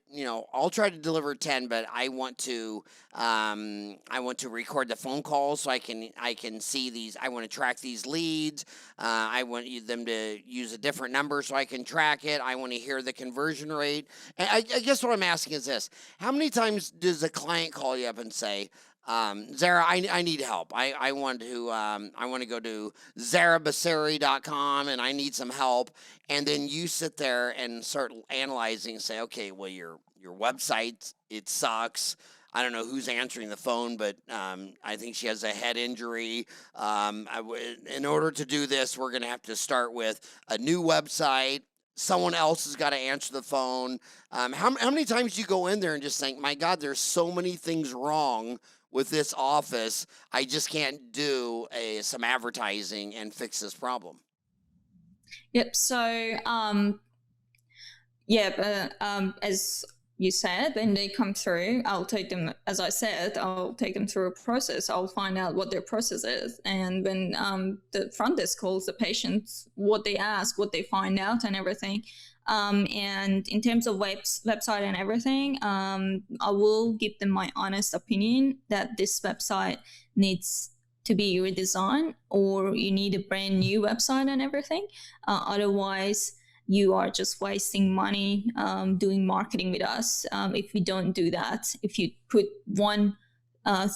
deliver 10, but I want to record the phone calls so I can see these. I want to track these leads. I want them to use a different number so I can track it. I want to hear the conversion rate. And I guess what I'm asking is this: how many times does a client call you up and say, Zara, I need help. I want to go to zarabasiri.com and I need some help. And then you sit there and start analyzing and say, okay, well, your website, it sucks. I don't know who's answering the phone, but I think she has a head injury. In order to do this, we're going to have to start with a new website. Someone else has got to answer the phone. How many times do you go in there and just think, my God, there's so many things wrong with this office, I just can't do some advertising and fix this problem? Yep. So, as you said, when they come through, I'll take them, as I said, I'll take them through a process. I'll find out what their process is. And when the front desk calls the patients, what they ask, what they find out and everything. And in terms of website and everything, I will give them my honest opinion that this website needs to be redesigned, or you need a brand new website and everything. Otherwise, you are just wasting money doing marketing with us. If you don't do that, if you put one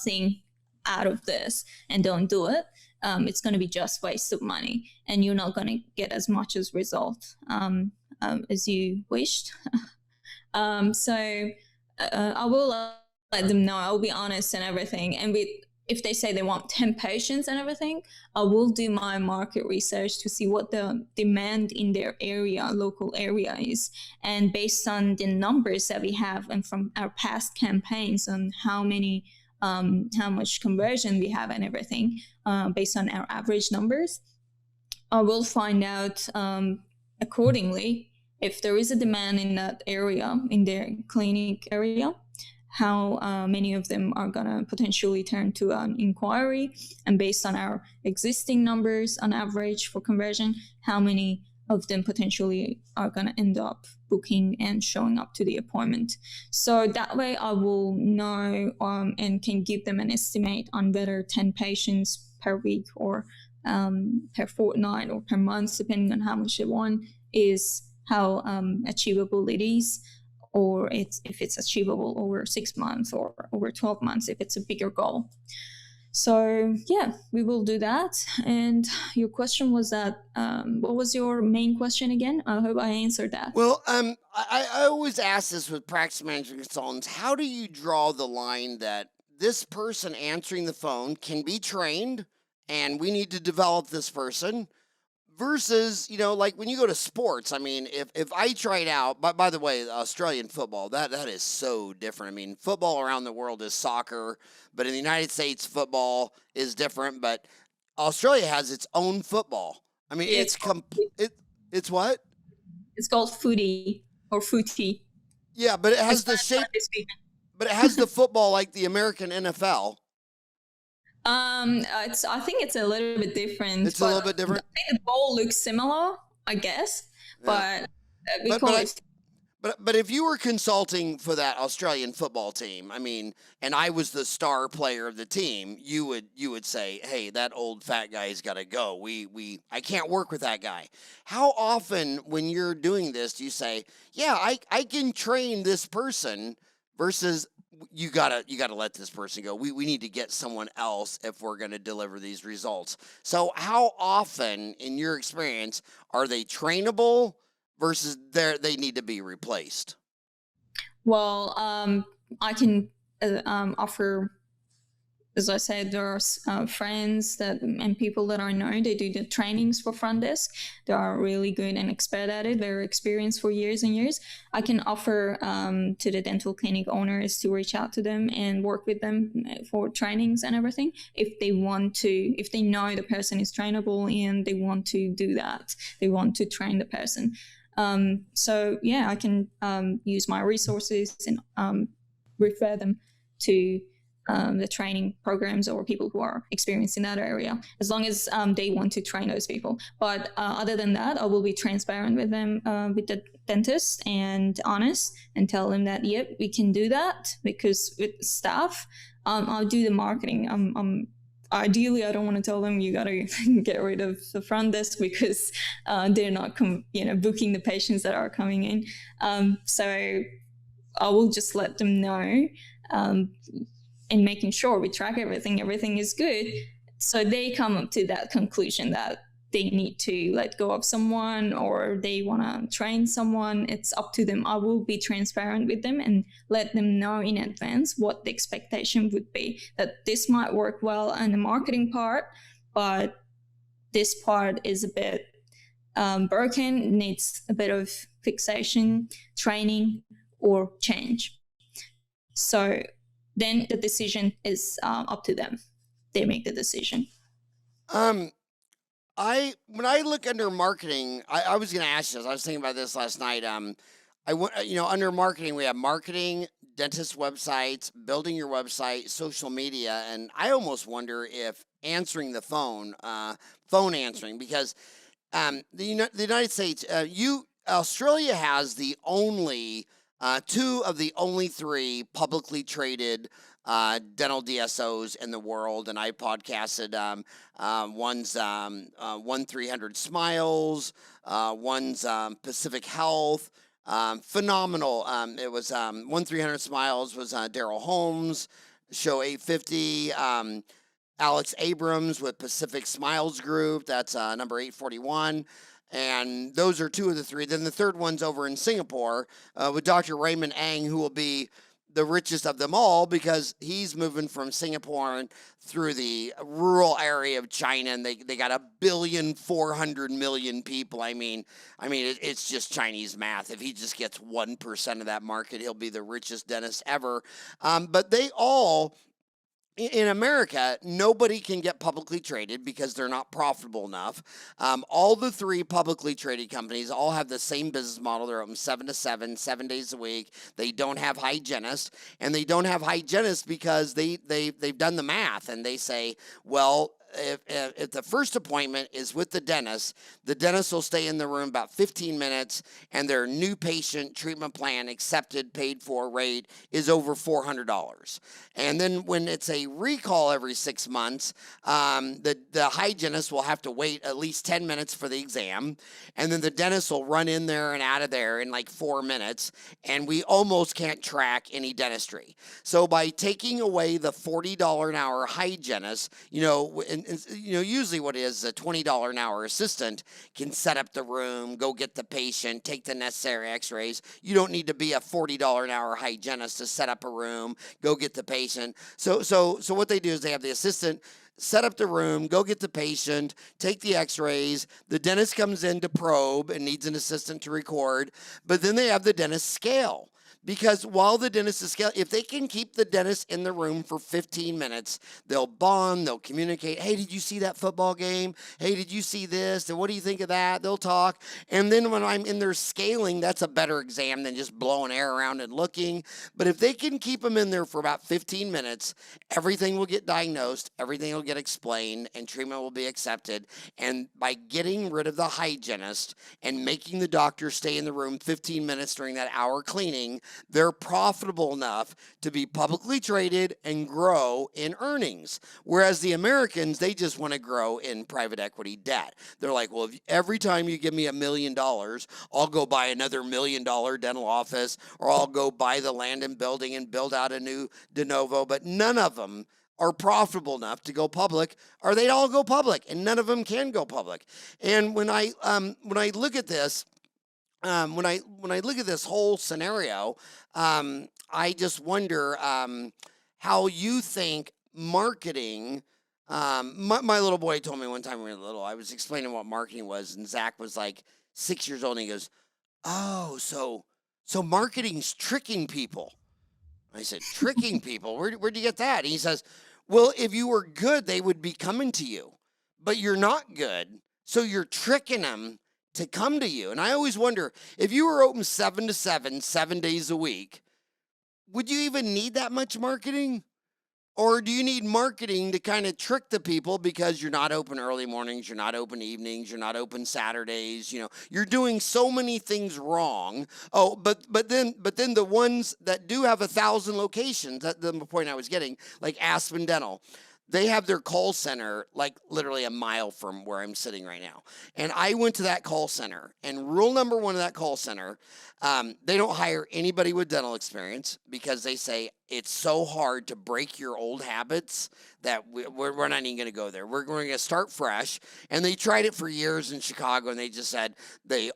thing out of this and don't do it, it's going to be just waste of money, and you're not going to get as much as result as you wished. So I will let them know. I'll be honest and everything. And if they say they want 10 patients and everything, I will do my market research to see what the demand in their area, local area is. And based on the numbers that we have and from our past campaigns on how much conversion we have and everything, based on our average numbers, I will find out accordingly if there is a demand in that area, in their clinic area, how many of them are going to potentially turn to an inquiry, and based on our existing numbers on average for conversion, how many of them potentially are going to end up booking and showing up to the appointment. So that way I will know and can give them an estimate on whether 10 patients per week or per fortnight or per month, depending on how much they want, is how achievable it is, or if it's achievable over 6 months or over 12 months, if it's a bigger goal. So yeah, we will do that. And your question was that, what was your main question again? I hope I answered that. Well, I always ask this with practice management consultants: how do you draw the line that this person answering the phone can be trained and we need to develop this person, versus, like when you go to sports? I mean, if I tried out, by the way, Australian football, that is so different. I mean, football around the world is soccer, but in the United States, football is different. But Australia has its own football. I mean, Yeah, it's what? It's called footy or footy. Yeah, but it has the shape, but it has the football like the American NFL. I think it's a little bit different. It's a little bit different. I think the ball looks similar, I guess, Yeah. But if you were consulting for that Australian football team, I mean, and I was the star player of the team, you would say, hey, that old fat guy's got to go. I can't work with that guy. How often when you're doing this do you say, yeah, I can train this person, versus you gotta let this person go. We need to get someone else if we're going to deliver these results. So how often, in your experience, are they trainable versus they need to be replaced? Well, I can offer as I said, there are friends and people that I know, they do the trainings for front desk. They are really good and expert at it. They're experienced for years and years. I can offer to the dental clinic owners to reach out to them and work with them for trainings and everything if they want to, if they know the person is trainable and they want to do that. They want to train the person. So yeah, I can use my resources and refer them to the training programs or people who are experienced in that area, as long as they want to train those people. But other than that, I will be transparent with them, with the dentist, and honest, and tell them that, yep, we can do that, because with staff, I'll do the marketing. Ideally, I don't want to tell them you got to get rid of the front desk because they're not booking the patients that are coming in. So I will just let them know, and making sure we track everything is good. So they come up to that conclusion that they need to let go of someone or they want to train someone. It's up to them. I will be transparent with them and let them know in advance what the expectation would be, that this might work well in the marketing part, but this part is a bit broken, needs a bit of fixation, training, or change. So then the decision is up to them. They make the decision. When I look under marketing, I was going to ask you this. I was thinking about this last night. Under marketing, we have marketing, dentist websites, building your website, social media, and I almost wonder if answering the phone answering, because the United States, Australia has the only two of the only three publicly traded dental DSOs in the world, and I podcasted. One's 1-300 Smiles, one's Pacific Health. Phenomenal. It was 1-300 Smiles was Daryl Holmes, show 850. Alex Abrams with Pacific Smiles Group, that's number 841. And those are two of the three. Then the third one's over in Singapore with Dr. Raymond Ang, who will be the richest of them all because he's moving from Singapore through the rural area of China, and they got 1,400,000,000 people. I mean, it's just Chinese math. If he just gets 1% of that market, he'll be the richest dentist ever. But they all, in America, nobody can get publicly traded because they're not profitable enough. All the three publicly traded companies all have the same business model. They're open 7 to 7, 7 days a week. They don't have hygienists, and they don't have hygienists because they've done the math, and they say, well, if the first appointment is with the dentist will stay in the room about 15 minutes, and their new patient treatment plan accepted, paid for rate is over $400. And then when it's a recall every 6 months, the hygienist will have to wait at least 10 minutes for the exam, and then the dentist will run in there and out of there in like 4 minutes, and we almost can't track any dentistry. So by taking away the $40 an hour hygienist, usually what it is, a $20 an hour assistant can set up the room, go get the patient, take the necessary x-rays. You don't need to be a $40 an hour hygienist to set up a room, go get the patient. So what they do is they have the assistant set up the room, go get the patient, take the x-rays. The dentist comes in to probe and needs an assistant to record, but then they have the dentist scale. Because while the dentist is scaling, if they can keep the dentist in the room for 15 minutes, they'll bond, they'll communicate. Hey, did you see that football game? Hey, did you see this? And what do you think of that? They'll talk. And then when I'm in there scaling, that's a better exam than just blowing air around and looking. But if they can keep them in there for about 15 minutes, everything will get diagnosed, everything will get explained, and treatment will be accepted. And by getting rid of the hygienist and making the doctor stay in the room 15 minutes during that hour cleaning, they're profitable enough to be publicly traded and grow in earnings. Whereas the Americans, they just want to grow in private equity debt. They're like, well, if every time you give me $1 million, I'll go buy another $1 million dental office, or I'll go buy the land and building and build out a new de novo. But none of them are profitable enough to go public, or they'd all go public, and none of them can go public. And when I look at this, when I look at this whole scenario, I just wonder how you think marketing. My little boy told me one time when we were little, I was explaining what marketing was, and Zach was like 6 years old, and he goes, "Oh, so marketing's tricking people." I said, "Tricking people? Where'd you get that?" And he says, "Well, if you were good, they would be coming to you, but you're not good, so you're tricking them to come to you." And I always wonder, if you were open 7 to 7, 7 days a week, would you even need that much marketing? Or do you need marketing to kind of trick the people because you're not open early mornings, you're not open evenings, you're not open Saturdays, you're doing so many things wrong. Oh, but then the ones that do have 1,000 locations, that's the point I was getting, like Aspen Dental. They have their call center like literally a mile from where I'm sitting right now. And I went to that call center, and rule number one of that call center, they don't hire anybody with dental experience because they say it's so hard to break your old habits that we're not even going to go there. We're going to start fresh. And they tried it for years in Chicago, and they just said the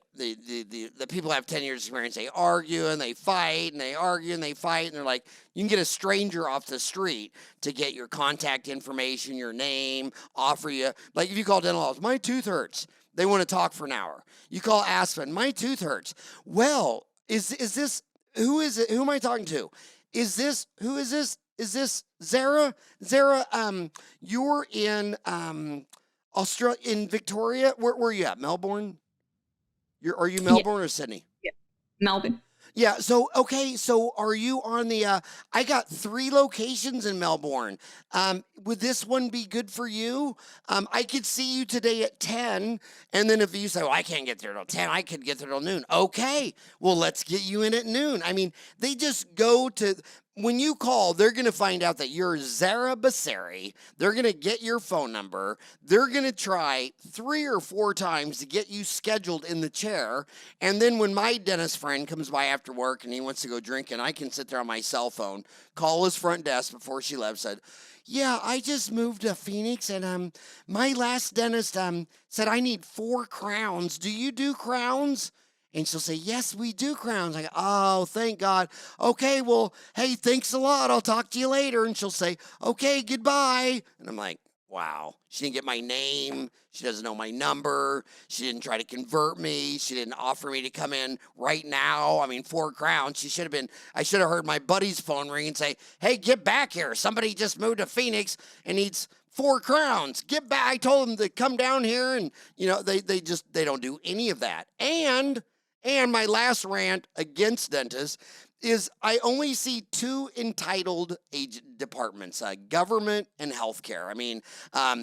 people have 10 years experience. They argue and they fight and they argue and they fight. And they're like, you can get a stranger off the street to get your contact information, your name, offer you. Like if you call dental office, "My tooth hurts." They want to talk for an hour. You call Aspen, "My tooth hurts." Well, is this, who is it? Who am I talking to? Who is this? Is this Zara? Zara, you're in Australia, in Victoria. Where are you at? Melbourne? Are you Yeah, Melbourne or Sydney? yeah. Melbourne. Yeah, so okay, so are you on the I got 3 locations in Melbourne. Would this one be good for you? I could see you today at 10, and then if you say, "Well, I can't get there till 10, I could get there till noon." Okay, well, let's get you in at noon. I mean, they just go to, when you call, they're going to find out that you're Zara Basiri. They're going to get your phone number. They're going to try 3 or 4 times to get you scheduled in the chair. And then when my dentist friend comes by after work and he wants to go drinking, I can sit there on my cell phone, call his front desk before she left, said, "Yeah, I just moved to Phoenix, and my last dentist said I need 4 crowns. Do you do crowns?" And she'll say, "Yes, we do crowns." I go, "Oh, thank God. Okay, well, hey, thanks a lot. I'll talk to you later." And she'll say, "Okay, goodbye." And I'm like, wow. She didn't get my name. She doesn't know my number. She didn't try to convert me. She didn't offer me to come in right now. I mean, 4 crowns. I should have heard my buddy's phone ring and say, "Hey, get back here. Somebody just moved to Phoenix and needs 4 crowns. Get back." I told them to come down here, and they don't do any of that. And my last rant against dentists is I only see 2 entitled departments, government and healthcare. I mean,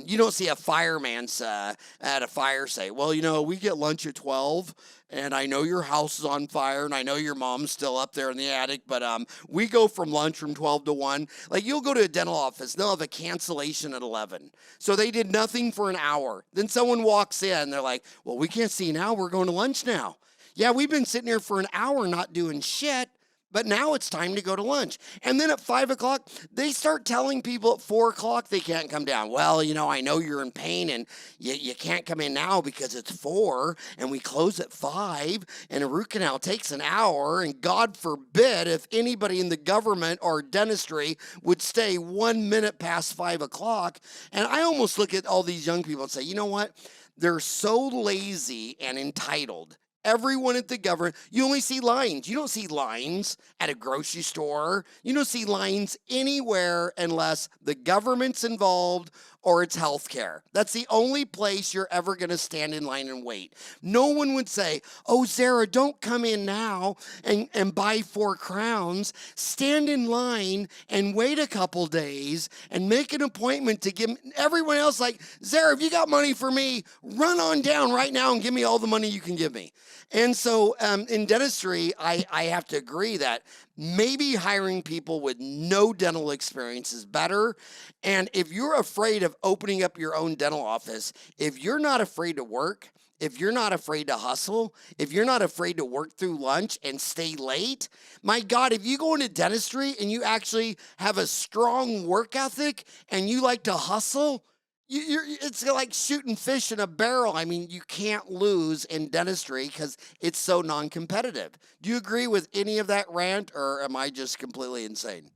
you don't see a fireman at a fire say, "Well, we get lunch at 12, and I know your house is on fire, and I know your mom's still up there in the attic, but we go from lunch from 12 to 1. Like, you'll go to a dental office, they'll have a cancellation at 11. So they did nothing for an hour. Then someone walks in, they're like, "Well, we can't see now, we're going to lunch now." Yeah, we've been sitting here for an hour not doing shit, but now it's time to go to lunch. And then at 5 o'clock, they start telling people at 4 o'clock they can't come down. "Well, I know you're in pain, and you can't come in now because it's 4, and we close at 5, and a root canal takes an hour, and God forbid if anybody in the government or dentistry would stay 1 minute past 5 o'clock. And I almost look at all these young people and say, you know what? They're so lazy and entitled. Everyone at the government, you only see lines. You don't see lines at a grocery store. You don't see lines anywhere unless the government's involved or it's healthcare. That's the only place you're ever going to stand in line and wait. No one would say, "Oh, Zara, don't come in now and buy 4 crowns. Stand in line and wait a couple days and make an appointment to give." Everyone else like, "Zara, if you got money for me, run on down right now and give me all the money you can give me." And so in dentistry, I have to agree that maybe hiring people with no dental experience is better. And if you're afraid of opening up your own dental office, if you're not afraid to work, if you're not afraid to hustle, if you're not afraid to work through lunch and stay late, my God, if you go into dentistry and you actually have a strong work ethic and you like to hustle, it's like shooting fish in a barrel. I mean, you can't lose in dentistry because it's so non-competitive. Do you agree with any of that rant, or am I just completely insane?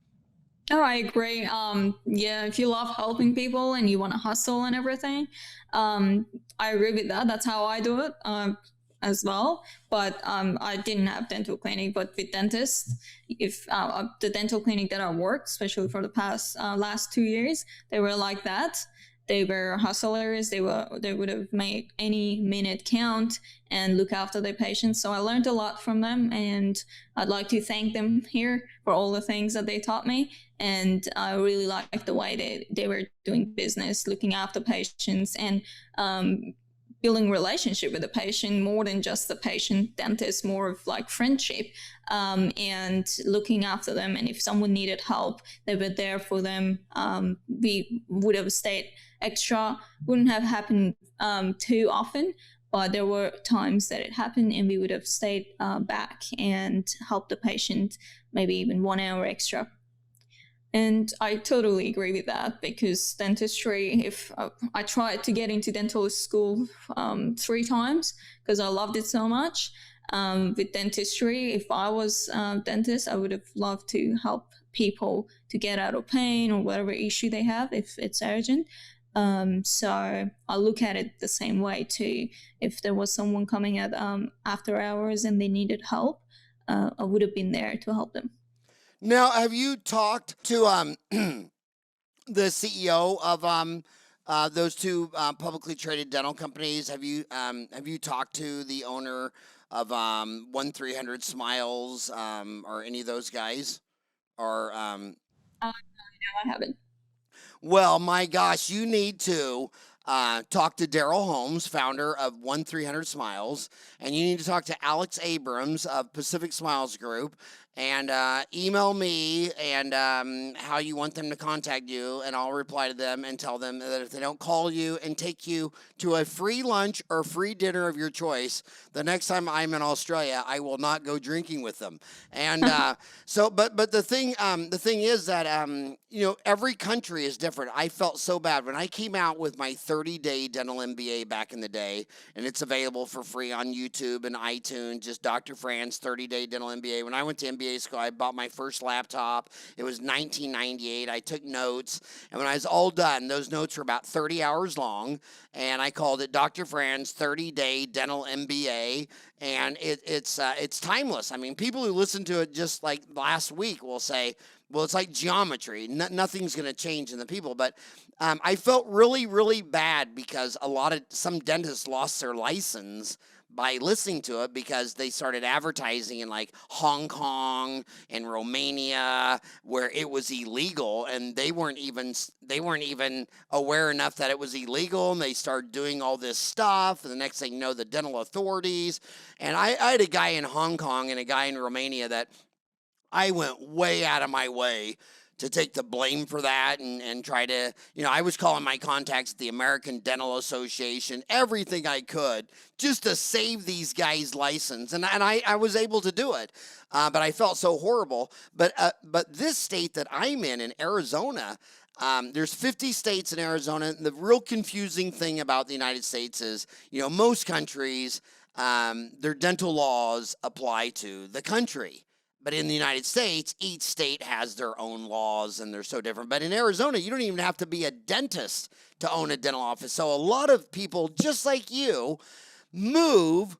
Oh, I agree. Yeah, if you love helping people and you want to hustle and everything, um, I agree with that. That's how I do it as well. But I didn't have dental clinic, but with dentists, if the dental clinic that I worked, especially for the past last 2 years, they were like that. They were hustlers. They would have made any minute count and look after their patients. So I learned a lot from them, and I'd like to thank them here for all the things that they taught me. And I really liked the way they were doing business, looking after patients, and building relationship with the patient more than just the patient dentist, more of like friendship, and looking after them. And if someone needed help, they were there for them. We would have stayed extra, wouldn't have happened too often, but there were times that it happened and we would have stayed back and helped the patient maybe even 1 hour extra. And I totally agree with that because dentistry, if I tried to get into dental school 3 times because I loved it so much. With dentistry, if I was a dentist, I would have loved to help people to get out of pain or whatever issue they have if it's urgent. So I look at it the same way too. If there was someone coming at after hours and they needed help, I would have been there to help them. Now, have you talked to the CEO of those two publicly traded dental companies? Have you talked to the owner of 1300 Smiles or any of those guys? Or No, I haven't. well, my gosh, you need to talk to Daryl Holmes, founder of 1300 Smiles, and you need to talk to Alex Abrams of Pacific Smiles Group, and email me and how you want them to contact you, and I'll reply to them and tell them that if they don't call you and take you to a free lunch or free dinner of your choice, the next time I'm in Australia, I will not go drinking with them. And but the thing is that every country is different. I felt so bad when I came out with my 30-day dental MBA back in the day, and it's available for free on YouTube and iTunes. Just Dr. Fran's 30-day dental MBA. When I went to MBA school, I bought my first laptop. It was 1998. I took notes, and when I was all done, those notes were about 30 hours long, and I called it Dr. Fran's 30-day dental MBA. And it's timeless. I mean, people who listen to it just like last week will say, well, it's like geometry. Nothing's going to change in the people. But I felt really, really bad because some dentists lost their license by listening to it because they started advertising in like Hong Kong and Romania where it was illegal, and they weren't even aware enough that it was illegal, and they started doing all this stuff, and the next thing you know, the dental authorities, and I had a guy in Hong Kong and a guy in Romania that I went way out of my way to take the blame for that and try to, I was calling my contacts at the American Dental Association, everything I could, just to save these guys' license. And I was able to do it, but I felt so horrible. But this state that I'm in Arizona, there's 50 states in Arizona. And the real confusing thing about the United States is, most countries, their dental laws apply to the country. But in the United States, each state has their own laws and they're so different. But in Arizona, you don't even have to be a dentist to own a dental office. So a lot of people, just like you, move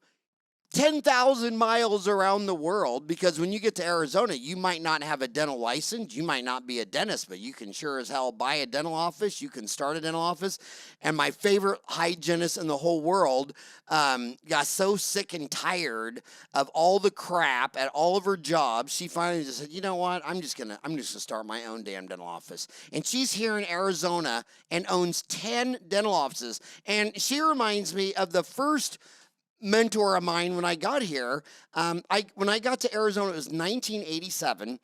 10,000 miles around the world because when you get to Arizona, you might not have a dental license. You might not be a dentist, but you can sure as hell buy a dental office. You can start a dental office. And my favorite hygienist in the whole world got so sick and tired of all the crap at all of her jobs. She finally just said, you know what? I'm just gonna start my own damn dental office. And she's here in Arizona and owns 10 dental offices. And she reminds me of the first mentor of mine when I got here. When I got to Arizona, it was 1987.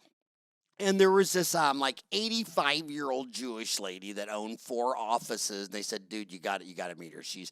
And there was this like 85-year-old Jewish lady that owned 4 offices. And they said, dude, you got to meet her. She's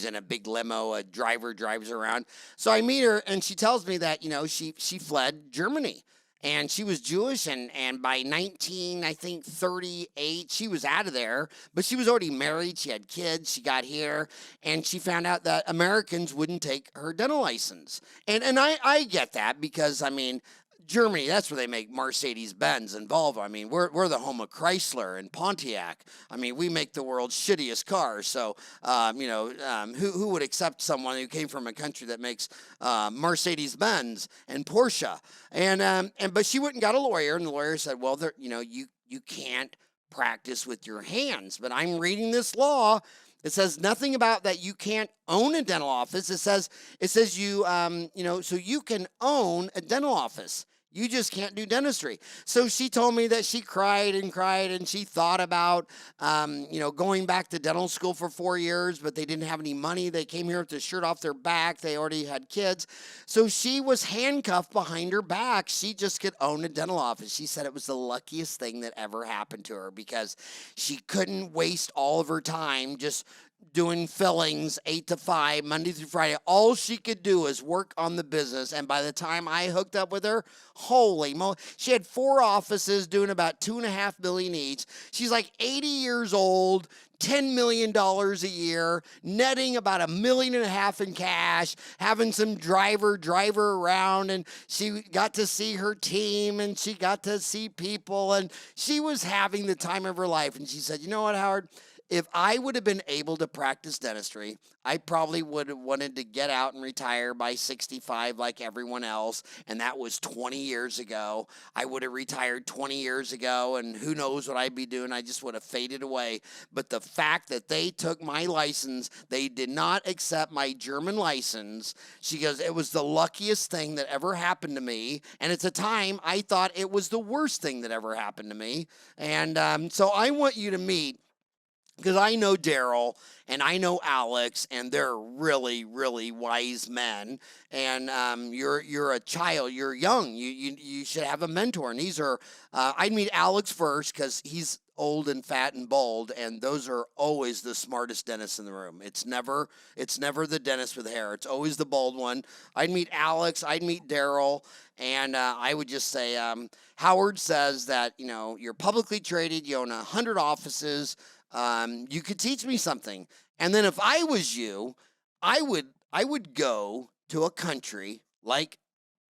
in a big limo, a driver drives her around. So I meet her and she tells me that, she fled Germany. And she was Jewish, and by 38, she was out of there. But she was already married. She had kids. She got here, and she found out that Americans wouldn't take her dental license. And I get that because, I mean, Germany, that's where they make Mercedes-Benz and Volvo. I mean, we're the home of Chrysler and Pontiac. I mean, we make the world's shittiest cars. So, who would accept someone who came from a country that makes Mercedes-Benz and Porsche? But she went and got a lawyer, and the lawyer said, well, you can't practice with your hands. But I'm reading this law. It says nothing about that you can't own a dental office. It says you, so you can own a dental office. You just can't do dentistry. So she told me that she cried and cried, and she thought about, going back to dental school for 4 years, but they didn't have any money. They came here with the shirt off their back. They already had kids. So she was handcuffed behind her back. She just could own a dental office. She said it was the luckiest thing that ever happened to her because she couldn't waste all of her time just doing fillings 8 to 5, Monday through Friday. All she could do is work on the business. And by the time I hooked up with her, holy moly, she had 4 offices doing about $2.5 million each. She's like 80 years old, $10 million a year, netting about $1.5 million in cash, having some driver around, and she got to see her team, and she got to see people, and she was having the time of her life. And she said, you know what, Howard? If I would have been able to practice dentistry, I probably would have wanted to get out and retire by 65 like everyone else, and that was 20 years ago. I would have retired 20 years ago, and who knows what I'd be doing. I just would have faded away. But the fact that they took my license, they did not accept my German license. She goes, it was the luckiest thing that ever happened to me, and at the time, I thought it was the worst thing that ever happened to me. And so I want you to meet, because I know Daryl and I know Alex, and they're really, really wise men. And you're a child, you're young, you should have a mentor. And these are, I'd meet Alex first because he's old and fat and bald, and those are always the smartest dentists in the room. It's never the dentist with hair. It's always the bald one. I'd meet Alex, I'd meet Daryl, and I would just say, Howard says that, you're publicly traded, you own 100 offices. You could teach me something. And then if I was you, I would go to a country like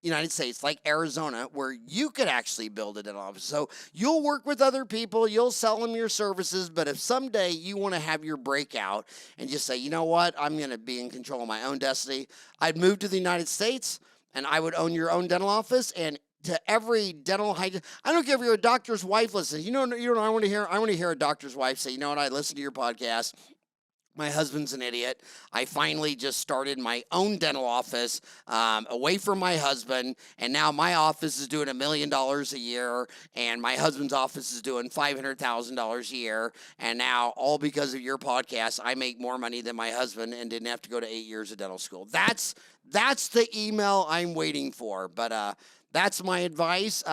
United States, like Arizona, where you could actually build a dental office. So you'll work with other people, you'll sell them your services, but if someday you want to have your breakout and just say, you know what, I'm going to be in control of my own destiny, I'd move to the United States and I would own your own dental office. And to every dental hygiene, I don't care if you're a doctor's wife listening. You know what I want to hear? I want to hear a doctor's wife say, you know what, I listened to your podcast. My husband's an idiot. I finally just started my own dental office away from my husband, and now my office is doing $1 million a year, and my husband's office is doing $500,000 a year, and now all because of your podcast, I make more money than my husband and didn't have to go to 8 years of dental school. That's the email I'm waiting for, but that's my advice.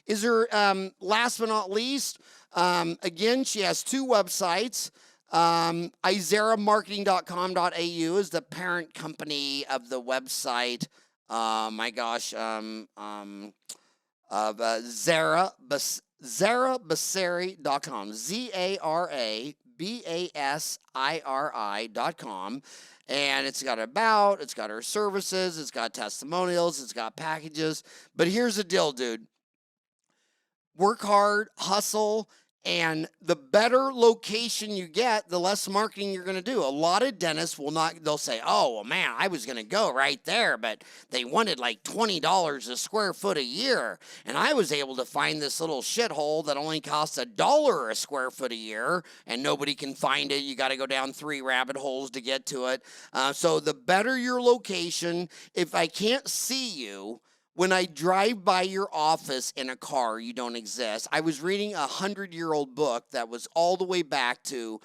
Is there, last but not least, again, she has 2 websites. IzaraMarketing.com.au is the parent company of the website. Of ZaraBasiri.com. ZaraBasiri.com. And it's got it's got her services, it's got testimonials, it's got packages. But here's the deal, dude. Work hard, hustle, and the better location you get, the less marketing you're going to do. A lot of dentists they'll say, oh, well, man, I was going to go right there, but they wanted like $20 a square foot a year. And I was able to find this little shithole that only costs $1 a square foot a year, and nobody can find it. You got to go down 3 rabbit holes to get to it. So the better your location, if I can't see you, when I drive by your office in a car, you don't exist. I was reading a 100-year-old book that was all the way back to,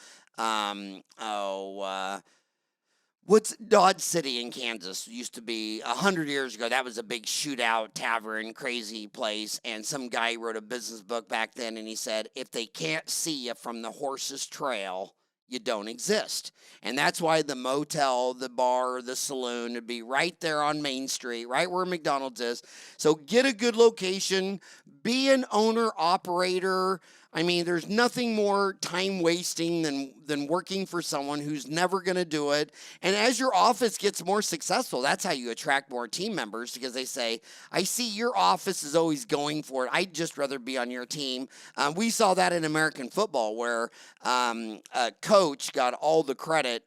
what's Dodge City in Kansas? Used to be 100 years ago. That was a big shootout, tavern, crazy place. And some guy wrote a business book back then, and he said, if they can't see you from the horse's trail, you don't exist. And that's why the motel, the bar, the saloon would be right there on Main Street, right where McDonald's is. So get a good location, be an owner, operator. I mean, there's nothing more time wasting than working for someone who's never going to do it. And as your office gets more successful, that's how you attract more team members, because they say, I see your office is always going for it. I'd just rather be on your team. We saw that in American football, where a coach got all the credit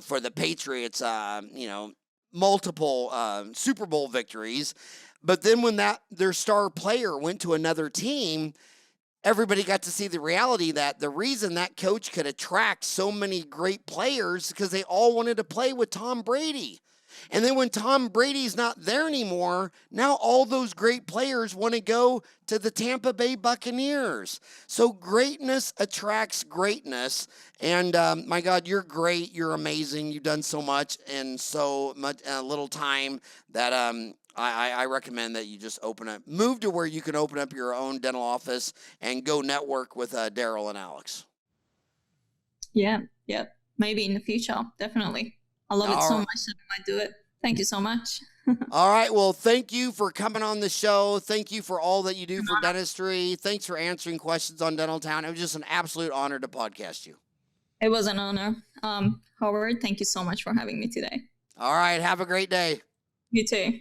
for the Patriots, multiple Super Bowl victories. But then when their star player went to another team, everybody got to see the reality that the reason that coach could attract so many great players because they all wanted to play with Tom Brady. And then when Tom Brady's not there anymore, now all those great players want to go to the Tampa Bay Buccaneers. So greatness attracts greatness. And my God, you're great. You're amazing. You've done so much in so much little time that I recommend that you just move to where you can open up your own dental office and go network with Daryl and Alex. Yeah. Maybe in the future, definitely. I love it so much that I might do it. Thank you so much. All right. Well, thank you for coming on the show. Thank you for all that you do for dentistry. Thanks for answering questions on Dental Town. It was just an absolute honor to podcast you. It was an honor. Howard, thank you so much for having me today. All right. Have a great day. You too.